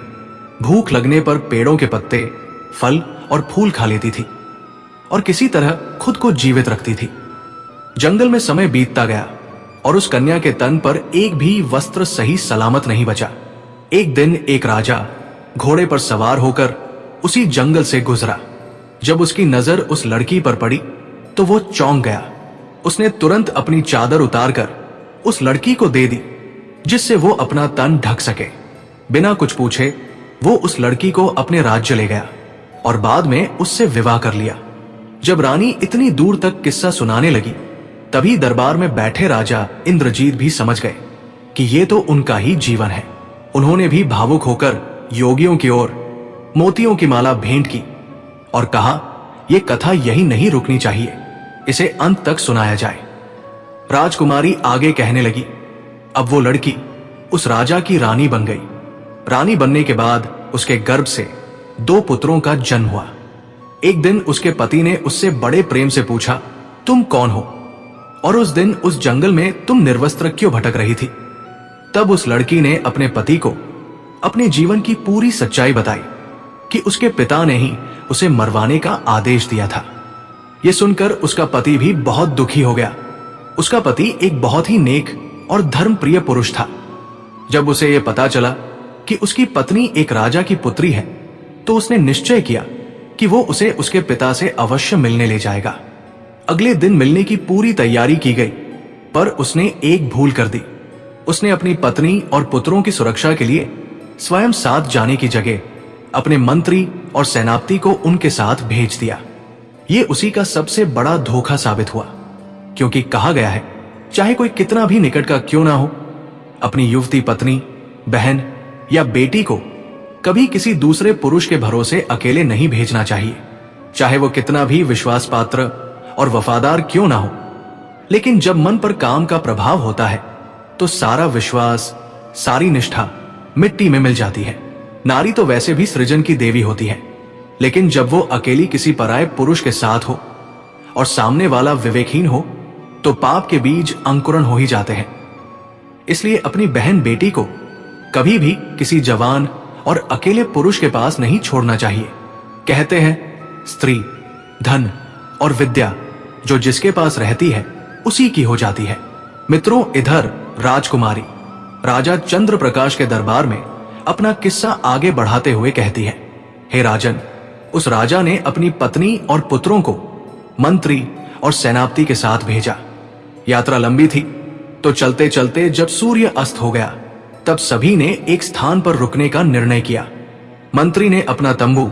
भूख लगने पर पेड़ों के पत्ते, फल और फूल खा लेती थी और किसी तरह खुद को जीवित रखती थी। जंगल में समय बीतता गया और उस कन्या के तन पर एक भी वस्त्र सही सलामत नहीं बचा। एक दिन एक राजा घोड़े पर सवार होकर उसी जंगल से गुजरा। जब उसकी नजर उस लड़की पर पड़ी तो वो चौंक गया। उसने तुरंत अपनी चादर उतारकर उस लड़की को दे दी, जिससे वो अपना तन ढक सके। बिना कुछ पूछे वो उस लड़की को अपने राज्य ले गया और बाद में उससे विवाह कर लिया। जब रानी इतनी दूर तक किस्सा सुनाने लगी, तभी दरबार में बैठे राजा इंद्रजीत भी समझ गए कि ये तो उनका ही जीवन है। उन्होंने भी भावुक होकर योगियों की ओर मोतियों की माला भेंट की और कहा, यह कथा यही नहीं रुकनी चाहिए, इसे अंत तक सुनाया जाए। राजकुमारी आगे कहने लगी, अब वो लड़की उस राजा की रानी बन गई। रानी बनने के बाद उसके गर्भ से 2 पुत्रों का जन्म हुआ। एक दिन उसके पति ने उससे बड़े प्रेम से पूछा, तुम कौन हो और उस दिन उस जंगल में तुम निर्वस्त्र क्यों भटक रही थी? तब उस लड़की ने अपने पति को अपने जीवन की पूरी सच्चाई बताई कि उसके पिता ने ही उसे मरवाने का आदेश दिया था। यह सुनकर उसका पति भी बहुत दुखी हो गया। उसका पति एक बहुत ही नेक और धर्मप्रिय पुरुष था। जब उसे यह पता चला कि उसकी पत्नी एक राजा की पुत्री है, तो उसने निश्चय किया कि वो उसे उसके पिता से अवश्य मिलने ले जाएगा। अगले दिन मिलने की पूरी तैयारी की गई, पर उसने एक भूल कर दी। उसने अपनी पत्नी और पुत्रों की सुरक्षा के लिए स्वयं साथ जाने की जगह अपने मंत्री और सेनापति को उनके साथ भेज दिया। ये उसी का सबसे बड़ा धोखा साबित हुआ, क्योंकि कहा गया है, चाहे कोई कितना भी निकट का क्यों ना हो, अपनी युवती पत्नी, बहन या बेटी को कभी किसी दूसरे पुरुष के भरोसे अकेले नहीं भेजना चाहिए, चाहे वो कितना भी विश्वास पात्र और वफादार क्यों ना हो। लेकिन जब मन पर काम का प्रभाव होता है तो सारा विश्वास, सारी निष्ठा मिट्टी में मिल जाती है। नारी तो वैसे भी सृजन की देवी होती है, लेकिन जब वो अकेली किसी पराये पुरुष के साथ हो और सामने वाला विवेकहीन हो, तो पाप के बीज अंकुरण हो ही जाते हैं। इसलिए अपनी बहन बेटी को कभी भी किसी जवान और अकेले पुरुष के पास नहीं छोड़ना चाहिए। कहते हैं, स्त्री, धन और विद्या जो जिसके पास रहती है उसी की हो जाती है। मित्रों, इधर राजकुमारी राजा चंद्र प्रकाश के दरबार में अपना किस्सा आगे बढ़ाते हुए कहती है, हे राजन, उस राजा ने अपनी पत्नी और पुत्रों को मंत्री और सेनापति के साथ भेजा। यात्रा लंबी थी, तो चलते चलते जब सूर्य अस्त हो गया, तब सभी ने एक स्थान पर रुकने का निर्णय किया। मंत्री ने अपना तंबू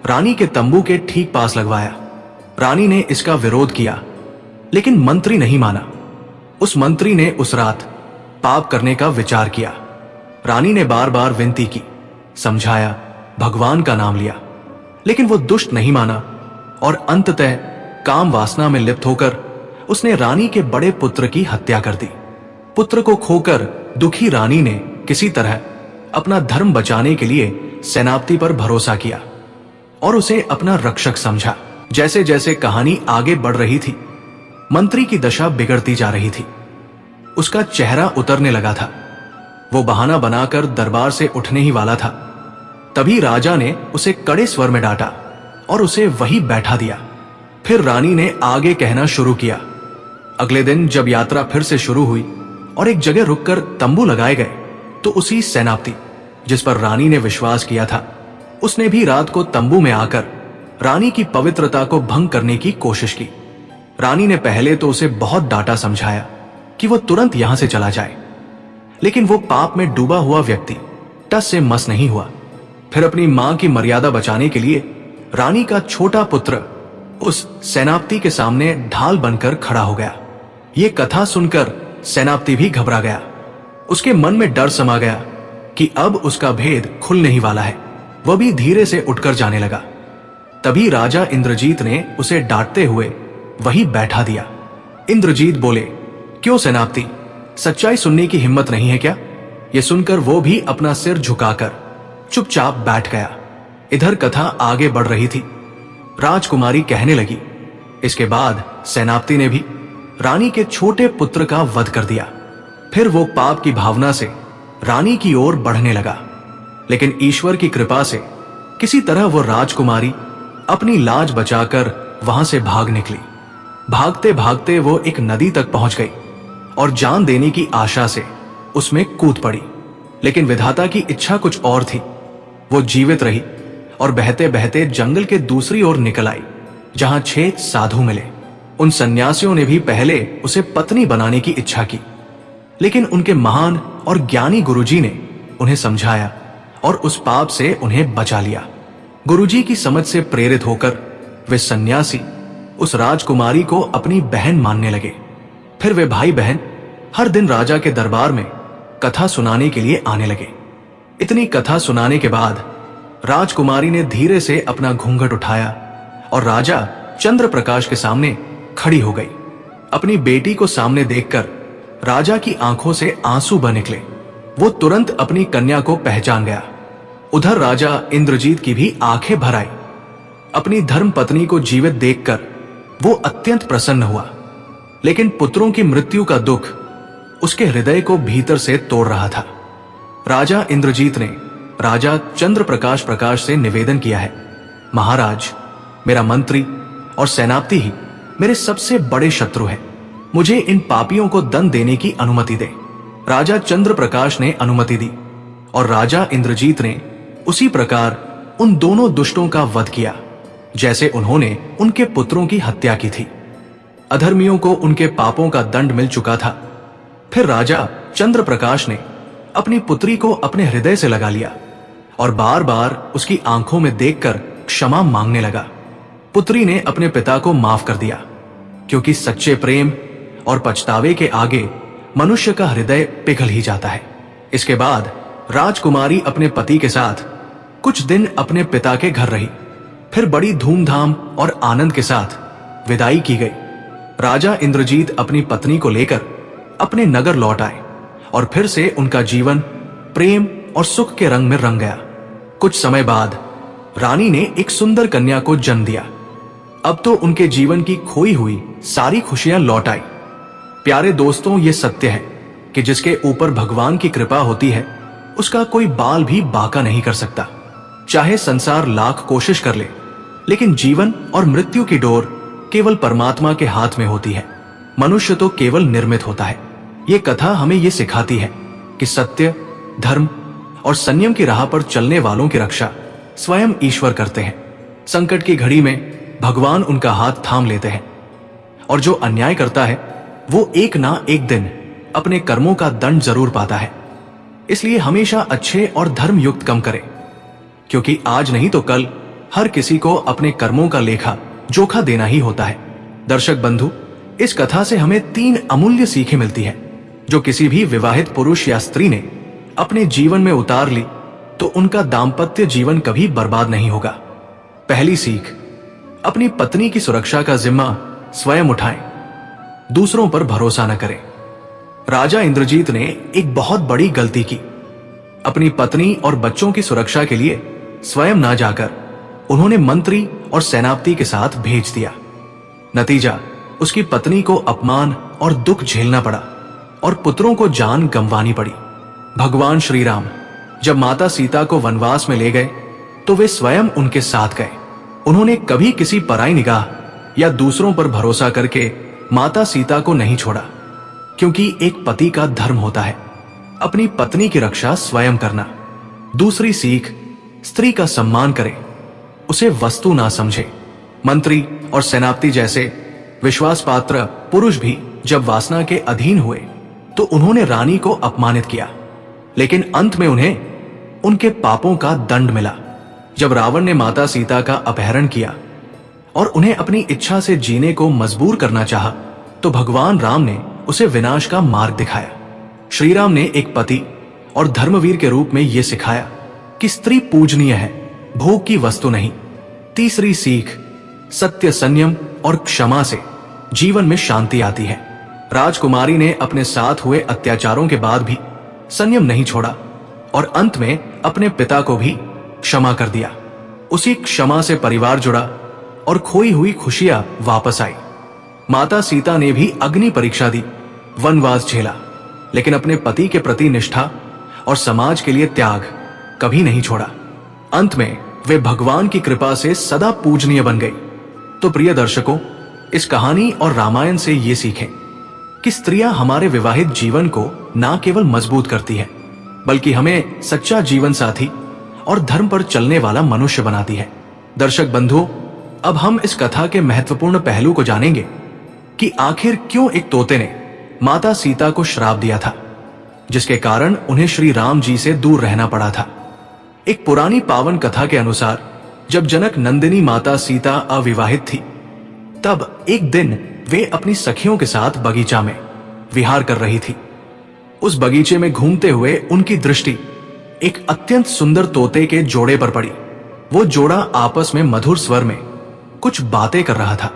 रानी के तंबू के ठीक पास लगवाया। रानी ने इसका विरोध किया, लेकिन मंत्री नहीं माना। उस मंत्री ने उस रात पाप करने का विचार किया। रानी ने बार बार विनती की, समझाया, भगवान का नाम लिया, लेकिन वो दुष्ट नहीं माना और अंततः काम वासना में लिप्त होकर उसने रानी के बड़े पुत्र की हत्या कर दी। पुत्र को खोकर दुखी रानी ने किसी तरह अपना धर्म बचाने के लिए सेनापति पर भरोसा किया और उसे अपना रक्षक समझा। जैसे जैसे कहानी आगे बढ़ रही थी, मंत्री की दशा बिगड़ती जा रही थी। उसका चेहरा उतरने लगा था। वो बहाना बनाकर दरबार से उठने ही वाला था, तभी राजा ने उसे कड़े स्वर में डांटा और उसे वहीं बैठा दिया। फिर रानी ने आगे कहना शुरू किया। अगले दिन जब यात्रा फिर से शुरू हुई और एक जगह रुककर तंबू लगाए गए, तो उसी सेनापति जिस पर रानी ने विश्वास किया था, उसने भी रात को तंबू में आकर रानी की पवित्रता को भंग करने की कोशिश की। रानी ने पहले तो उसे बहुत डांटा, समझाया कि वो तुरंत यहां से चला जाए, लेकिन वो पाप में डूबा हुआ व्यक्ति टस से मस नहीं हुआ। फिर अपनी मां की मर्यादा बचाने के लिए रानी का छोटा पुत्र उस सेनापति के सामने ढाल बनकर खड़ा हो गया। ये कथा सुनकर सेनापति भी घबरा गया। उसके मन में डर समा गया कि अब उसका भेद खुलने ही वाला है। वह भी धीरे से उठकर जाने लगा। तभी राजा इंद्रजीत ने उसे डांटते हुए वहीं बैठा दिया। इंद्रजीत बोले, क्यों सेनापति, सच्चाई सुनने की हिम्मत नहीं है क्या? यह सुनकर वो भी अपना सिर झुकाकर चुपचाप बैठ गया। इधर कथा आगे बढ़ रही थी। राजकुमारी कहने लगी, इसके बाद सेनापति ने भी रानी के छोटे पुत्र का वध कर दिया। फिर वो पाप की भावना से रानी की ओर बढ़ने लगा, लेकिन ईश्वर की कृपा से किसी तरह वो राजकुमारी अपनी लाज बचाकर वहां से भाग निकली। भागते भागते वो एक नदी तक पहुंच गई और जान देने की आशा से उसमें कूद पड़ी। लेकिन विधाता की इच्छा कुछ और थी। वो जीवित रही और बहते बहते जंगल के दूसरी ओर निकल आई, जहां 6 साधु मिले। उन सन्यासियों ने भी पहले उसे पत्नी बनाने की इच्छा की, लेकिन उनके महान और ज्ञानी गुरुजी ने उन्हें समझाया और उस पाप से उन्हें बचा लिया। गुरुजी की समझ से प्रेरित होकर वे सन्यासी उस राजकुमारी को अपनी बहन मानने लगे। फिर वे भाई बहन हर दिन राजा के दरबार में कथा सुनाने के लिए आने लगे। इतनी कथा सुनाने के बाद राजकुमारी ने धीरे से अपना घूंघट उठाया और राजा चंद्र प्रकाश के सामने खड़ी हो गई। अपनी बेटी को सामने देखकर राजा की आंखों से आंसू बह निकले। वो तुरंत अपनी कन्या को पहचान गया। उधर राजा इंद्रजीत की भी आंखें भर आई। अपनी धर्म पत्नी को जीवित देखकर वो अत्यंत प्रसन्न हुआ, लेकिन पुत्रों की मृत्यु का दुख उसके हृदय को भीतर से तोड़ रहा था। राजा इंद्रजीत ने राजा चंद्र प्रकाश से निवेदन किया है, महाराज, मेरा मंत्री और सेनापति ही मेरे सबसे बड़े शत्रु हैं। मुझे इन पापियों को दंड देने की अनुमति दे। राजा चंद्र प्रकाश ने अनुमति दी और राजा इंद्रजीत ने उसी प्रकार उन दोनों दुष्टों का वध किया, जैसे उन्होंने उनके पुत्रों की हत्या की थी। अधर्मियों को उनके पापों का दंड मिल चुका था। फिर राजा चंद्र प्रकाश ने अपनी पुत्री को अपने हृदय से लगा लिया और बार बार उसकी आंखों में देखकर क्षमा मांगने लगा। पुत्री ने अपने पिता को माफ कर दिया, क्योंकि सच्चे प्रेम और पछतावे के आगे मनुष्य का हृदय पिघल ही जाता है। इसके बाद राजकुमारी अपने पति के साथ कुछ दिन अपने पिता के घर रही। फिर बड़ी धूमधाम और आनंद के साथ विदाई की गई। राजा इंद्रजीत अपनी पत्नी को लेकर अपने नगर लौट आए और फिर से उनका जीवन प्रेम और सुख के रंग में रंग गया। कुछ समय बाद रानी ने एक सुंदर कन्या को जन्म दिया। अब तो उनके जीवन की खोई हुई सारी खुशियां लौट आई। प्यारे दोस्तों, ये सत्य है कि जिसके ऊपर भगवान की कृपा होती है उसका कोई बाल भी बांका नहीं कर सकता। चाहे संसार लाख कोशिश कर ले, लेकिन जीवन और मृत्यु की डोर केवल परमात्मा के हाथ में होती है। मनुष्य तो केवल निर्मित होता है। ये कथा हमें ये सिखाती है कि सत्य, धर्म और संयम की राह पर चलने वालों की रक्षा स्वयं ईश्वर करते हैं। संकट की घड़ी में भगवान उनका हाथ थाम लेते हैं और जो अन्याय करता है वो एक ना एक दिन अपने कर्मों का दंड जरूर पाता है। इसलिए हमेशा अच्छे और धर्मयुक्त काम करें, क्योंकि आज नहीं तो कल हर किसी को अपने कर्मों का लेखा जोखा देना ही होता है। दर्शक बंधु, इस कथा से हमें 3 अमूल्य सीखें मिलती है, जो किसी भी विवाहित पुरुष या स्त्री ने अपने जीवन में उतार ली तो उनका दाम्पत्य जीवन कभी बर्बाद नहीं होगा। पहली सीख, अपनी पत्नी की सुरक्षा का जिम्मा स्वयं उठाएं, दूसरों पर भरोसा न करें। राजा इंद्रजीत ने एक बहुत बड़ी गलती की। अपनी पत्नी और बच्चों की सुरक्षा के लिए स्वयं ना जाकर उन्होंने मंत्री और सेनापति के साथ भेज दिया। नतीजा, उसकी पत्नी को अपमान और दुख झेलना पड़ा और पुत्रों को जान गंवानी पड़ी। भगवान श्री राम जब माता सीता को वनवास में ले गए तो वे स्वयं उनके साथ गए। उन्होंने कभी किसी पराई निगाह या दूसरों पर भरोसा करके माता सीता को नहीं छोड़ा, क्योंकि एक पति का धर्म होता है अपनी पत्नी की रक्षा स्वयं करना। दूसरी सीख, स्त्री का सम्मान करें, उसे वस्तु ना समझे। मंत्री और सेनापति जैसे विश्वास पात्र पुरुष भी जब वासना के अधीन हुए तो उन्होंने रानी को अपमानित किया, लेकिन अंत में उन्हें उनके पापों का दंड मिला। जब रावण ने माता सीता का अपहरण किया और उन्हें अपनी इच्छा से जीने को मजबूर करना चाहा, तो भगवान राम ने उसे विनाश का मार्ग दिखाया। श्री राम ने एक पति और धर्मवीर के रूप में यह सिखाया कि स्त्री पूजनीय है, भोग की वस्तु नहीं। तीसरी सीख, सत्य, संयम और क्षमा से जीवन में शांति आती है। राजकुमारी ने अपने साथ हुए अत्याचारों के बाद भी संयम नहीं छोड़ा और अंत में अपने पिता को भी क्षमा कर दिया। उसी क्षमा से परिवार जुड़ा और खोई हुई खुशियां वापस आई। माता सीता ने भी अग्नि परीक्षा दी, वनवास झेला, लेकिन अपने पति के प्रति निष्ठा और समाज के लिए त्याग कभी नहीं छोड़ा। अंत में वे भगवान की कृपा से सदा पूजनीय बन गई। तो प्रिय दर्शकों, इस कहानी और रामायण से ये सीखें कि स्त्रियां हमारे विवाहित जीवन को ना केवल मजबूत करती हैं, बल्कि हमें सच्चा जीवन साथी और धर्म पर चलने वाला मनुष्य बनाती है। दर्शक बंधु, अब हम इस कथा के महत्वपूर्ण पहलू को जानेंगे कि आखिर क्यों एक तोते ने माता सीता को श्राप दिया था, जिसके कारण उन्हें श्री राम जी से दूर रहना पड़ा था। एक पुरानी पावन कथा के अनुसार जब जनक नंदिनी माता सीता अविवाहित थी, तब एक दिन वे अपनी सखियों के साथ बगीचा में विहार कर रही थी। उस बगीचे में घूमते हुए उनकी दृष्टि एक अत्यंत सुंदर तोते के जोड़े पर पड़ी। वो जोड़ा आपस में मधुर स्वर में कुछ बातें कर रहा था।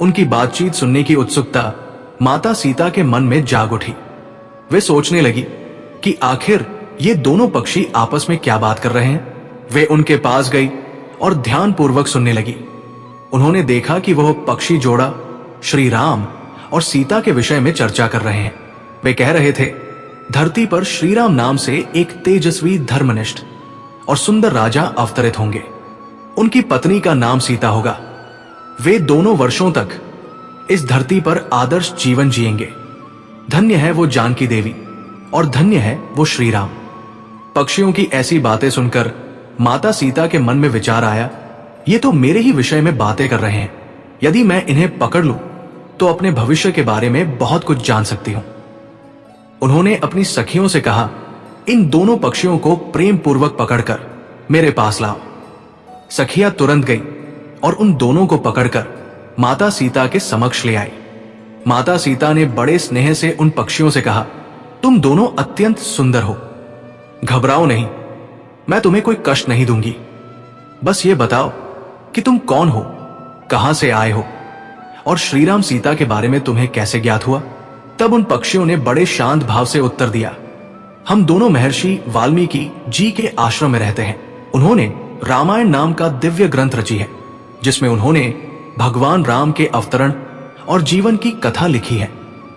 उनकी बातचीत सुनने की उत्सुकता माता सीता के मन में जाग उठी। वे सोचने लगी कि आखिर ये दोनों पक्षी आपस में क्या बात कर रहे हैं। वे उनके पास गई और ध्यानपूर्वक सुनने लगी। उन्होंने देखा कि वह पक्षी जोड़ा श्री राम और सीता के विषय में चर्चा कर रहे हैं। वे कह रहे थे, धरती पर श्री राम नाम से एक तेजस्वी, धर्मनिष्ठ और सुंदर राजा अवतरित होंगे। उनकी पत्नी का नाम सीता होगा। वे दोनों वर्षों तक इस धरती पर आदर्श जीवन जिएंगे। धन्य है वो जानकी देवी और धन्य है वो श्री राम। पक्षियों की ऐसी बातें सुनकर माता सीता के मन में विचार आया, ये तो मेरे ही विषय में बातें कर रहे हैं। यदि मैं इन्हें पकड़ लूं तो अपने भविष्य के बारे में बहुत कुछ जान सकती हूं। उन्होंने अपनी सखियों से कहा, इन दोनों पक्षियों को प्रेम पूर्वक पकड़कर मेरे पास लाओ। सखियां तुरंत गई और उन दोनों को पकड़कर माता सीता के समक्ष ले आई। माता सीता ने बड़े स्नेह से उन पक्षियों से कहा, तुम दोनों अत्यंत सुंदर हो, घबराओ नहीं, मैं तुम्हें कोई कष्ट नहीं दूंगी। बस ये बताओ कि तुम कौन हो, कहां से आए हो और श्रीराम सीता के बारे में तुम्हें कैसे ज्ञात हुआ। तब उन पक्षियों ने बड़े शांत भाव से उत्तर दिया, हम दोनों महर्षि वाल्मीकि जी के आश्रम में रहते हैं। उन्होंने रामायण नाम का दिव्य ग्रंथ रची है, जिसमें उन्होंने भगवान राम के अवतरण और जीवन की कथा लिखी है।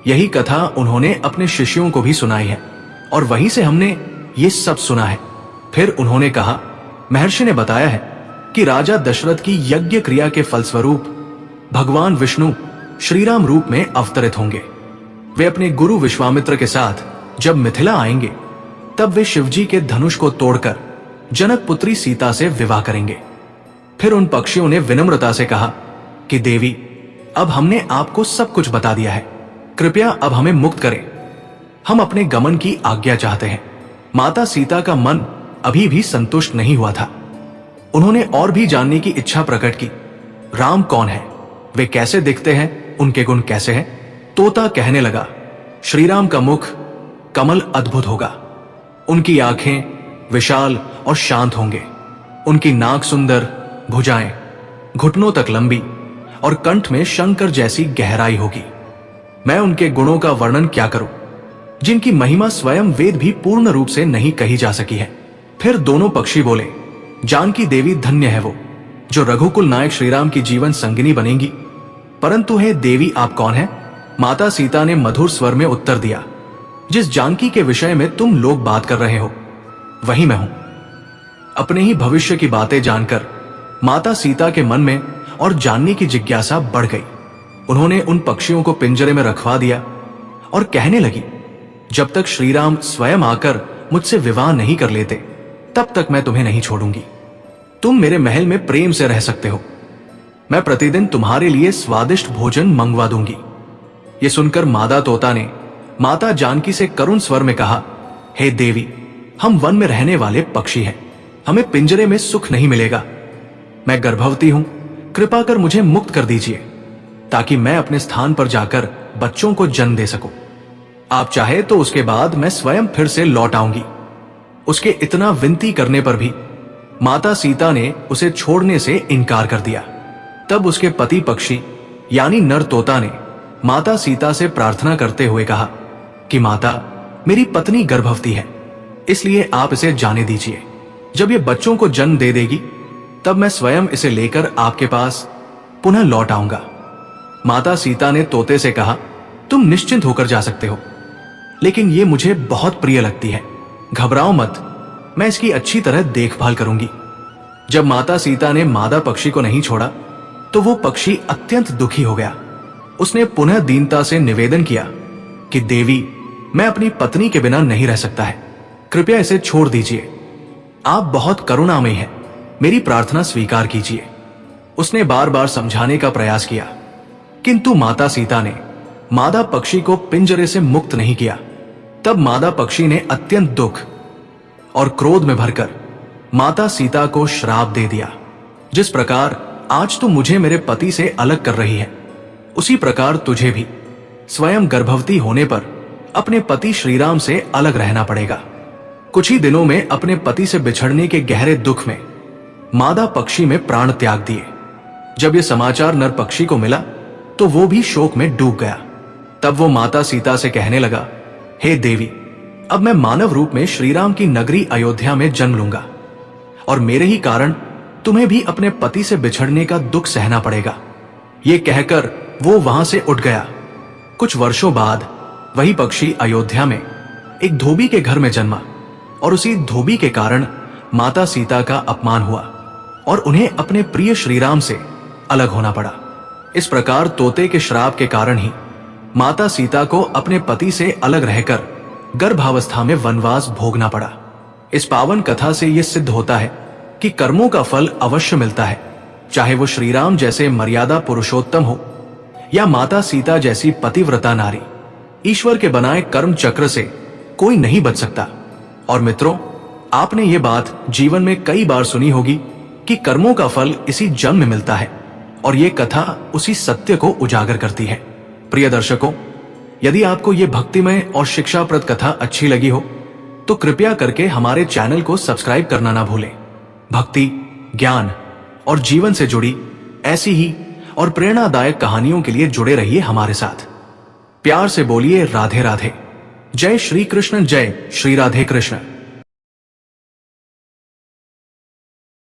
यही कथा उन्होंने अपने शिष्यों को भी सुनाई है और वहीं से हमने ये सब सुना है। फिर उन्होंने कहा, महर्षि ने बताया है कि राजा दशरथ की यज्ञ क्रिया के फलस्वरूप भगवान विष्णु श्रीराम रूप में अवतरित होंगे। वे अपने गुरु विश्वामित्र के साथ जब मिथिला आएंगे, तब वे शिवजी के धनुष को तोड़कर जनक पुत्री सीता से विवाह करेंगे। फिर उन पक्षियों ने विनम्रता से कहा कि देवी, अब हमने आपको सब कुछ बता दिया है, कृपया अब हमें मुक्त करें। हम अपने गमन की आज्ञा चाहते हैं। माता सीता का मन अभी भी संतुष्ट नहीं हुआ था। उन्होंने और भी जानने की इच्छा प्रकट की। राम कौन है, वे कैसे दिखते हैं, उनके गुण कैसे हैं। तोता कहने लगा, श्रीराम का मुख कमल अद्भुत होगा, उनकी आंखें विशाल और शांत होंगे, उनकी नाक सुंदर, भुजाएं घुटनों तक लंबी और कंठ में शंकर जैसी गहराई होगी। मैं उनके गुणों का वर्णन क्या करूं, जिनकी महिमा स्वयं वेद भी पूर्ण रूप से नहीं कही जा सकी है। फिर दोनों पक्षी बोले, जानकी देवी धन्य है वो जो रघुकुल नायक श्रीराम की जीवन संगिनी बनेंगी। परंतु हे देवी, आप कौन हैं? माता सीता ने मधुर स्वर में उत्तर दिया, जिस जानकी के विषय में तुम लोग बात कर रहे हो, वही मैं हूं। अपने ही भविष्य की बातें जानकर माता सीता के मन में और जानने की जिज्ञासा बढ़ गई। उन्होंने उन पक्षियों को पिंजरे में रखवा दिया और कहने लगी, जब तक श्रीराम स्वयं आकर मुझसे विवाह नहीं कर लेते, तब तक मैं तुम्हें नहीं छोड़ूंगी। तुम मेरे महल में प्रेम से रह सकते हो। मैं प्रतिदिन तुम्हारे लिए स्वादिष्ट भोजन मंगवा दूंगी। ये सुनकर मादा तोता ने माता जानकी से करुण स्वर में कहा, हे देवी, हम वन में रहने वाले पक्षी हैं, हमें पिंजरे में सुख नहीं मिलेगा। मैं गर्भवती हूं, कृपा कर मुझे मुक्त कर दीजिए, ताकि मैं अपने स्थान पर जाकर बच्चों को जन्म दे सकूं। आप चाहे तो उसके बाद मैं स्वयं फिर से लौट आऊंगी। उसके इतना विनती करने पर भी माता सीता ने उसे छोड़ने से इनकार कर दिया। तब उसके पति पक्षी यानी नर तोता ने माता सीता से प्रार्थना करते हुए कहा कि माता, मेरी पत्नी गर्भवती है, इसलिए आप इसे जाने दीजिए। जब ये बच्चों को जन्म दे देगी, तब मैं स्वयं इसे लेकर आपके पास पुनः लौट आऊंगा। माता सीता ने तोते से कहा, तुम निश्चिंत होकर जा सकते हो, लेकिन ये मुझे बहुत प्रिय लगती है, घबराओ मत, मैं इसकी अच्छी तरह देखभाल करूंगी। जब माता सीता ने मादा पक्षी को नहीं छोड़ा, तो वो पक्षी अत्यंत दुखी हो गया। उसने पुनः दीनता से निवेदन किया कि देवी, मैं अपनी पत्नी के बिना नहीं रह सकता है, कृपया इसे छोड़ दीजिए। आप बहुत करुणामयी हैं, मेरी प्रार्थना स्वीकार कीजिए। उसने बार बार समझाने का प्रयास किया, किंतु माता सीता ने मादा पक्षी को पिंजरे से मुक्त नहीं किया। तब मादा पक्षी ने अत्यंत दुख और क्रोध में भरकर माता सीता को श्राप दे दिया। जिस प्रकार आज तू मुझे मेरे पति से अलग कर रही है, उसी प्रकार तुझे भी स्वयं गर्भवती होने पर अपने पति श्रीराम से अलग रहना पड़ेगा। कुछ ही दिनों में अपने पति से बिछड़ने के गहरे दुख में मादा पक्षी में प्राण त्याग दिए। जब यह समाचार नर पक्षी को मिला तो वो भी शोक में डूब गया। तब वो माता सीता से कहने लगा, हे देवी, अब मैं मानव रूप में श्रीराम की नगरी अयोध्या में जन्म लूंगा और मेरे ही कारण तुम्हें भी अपने पति से बिछड़ने का दुख सहना पड़ेगा। ये कहकर वो वहां से उठ गया। कुछ वर्षों बाद वही पक्षी अयोध्या में एक धोबी के घर में जन्मा और उसी धोबी के कारण माता सीता का अपमान हुआ और उन्हें अपने प्रिय श्रीराम से अलग होना पड़ा। इस प्रकार तोते के श्राप के कारण ही माता सीता को अपने पति से अलग रहकर गर्भावस्था में वनवास भोगना पड़ा। इस पावन कथा से यह सिद्ध होता है कि कर्मों का फल अवश्य मिलता है, चाहे वो श्रीराम जैसे मर्यादा पुरुषोत्तम हो या माता सीता जैसी पतिव्रता नारी। ईश्वर के बनाए कर्म चक्र से कोई नहीं बच सकता। और मित्रों, आपने ये बात जीवन में कई बार सुनी होगी कि कर्मों का फल इसी जन्म में मिलता है, और ये कथा उसी सत्य को उजागर करती है। प्रिय दर्शकों, यदि आपको ये भक्तिमय और शिक्षाप्रद कथा अच्छी लगी हो तो कृपया करके हमारे चैनल को सब्सक्राइब करना ना भूलें। भक्ति, ज्ञान और जीवन से जुड़ी ऐसी ही और प्रेरणादायक कहानियों के लिए जुड़े रहिए हमारे साथ। प्यार से बोलिए राधे राधे। जय श्री कृष्ण, जय श्री राधे कृष्ण।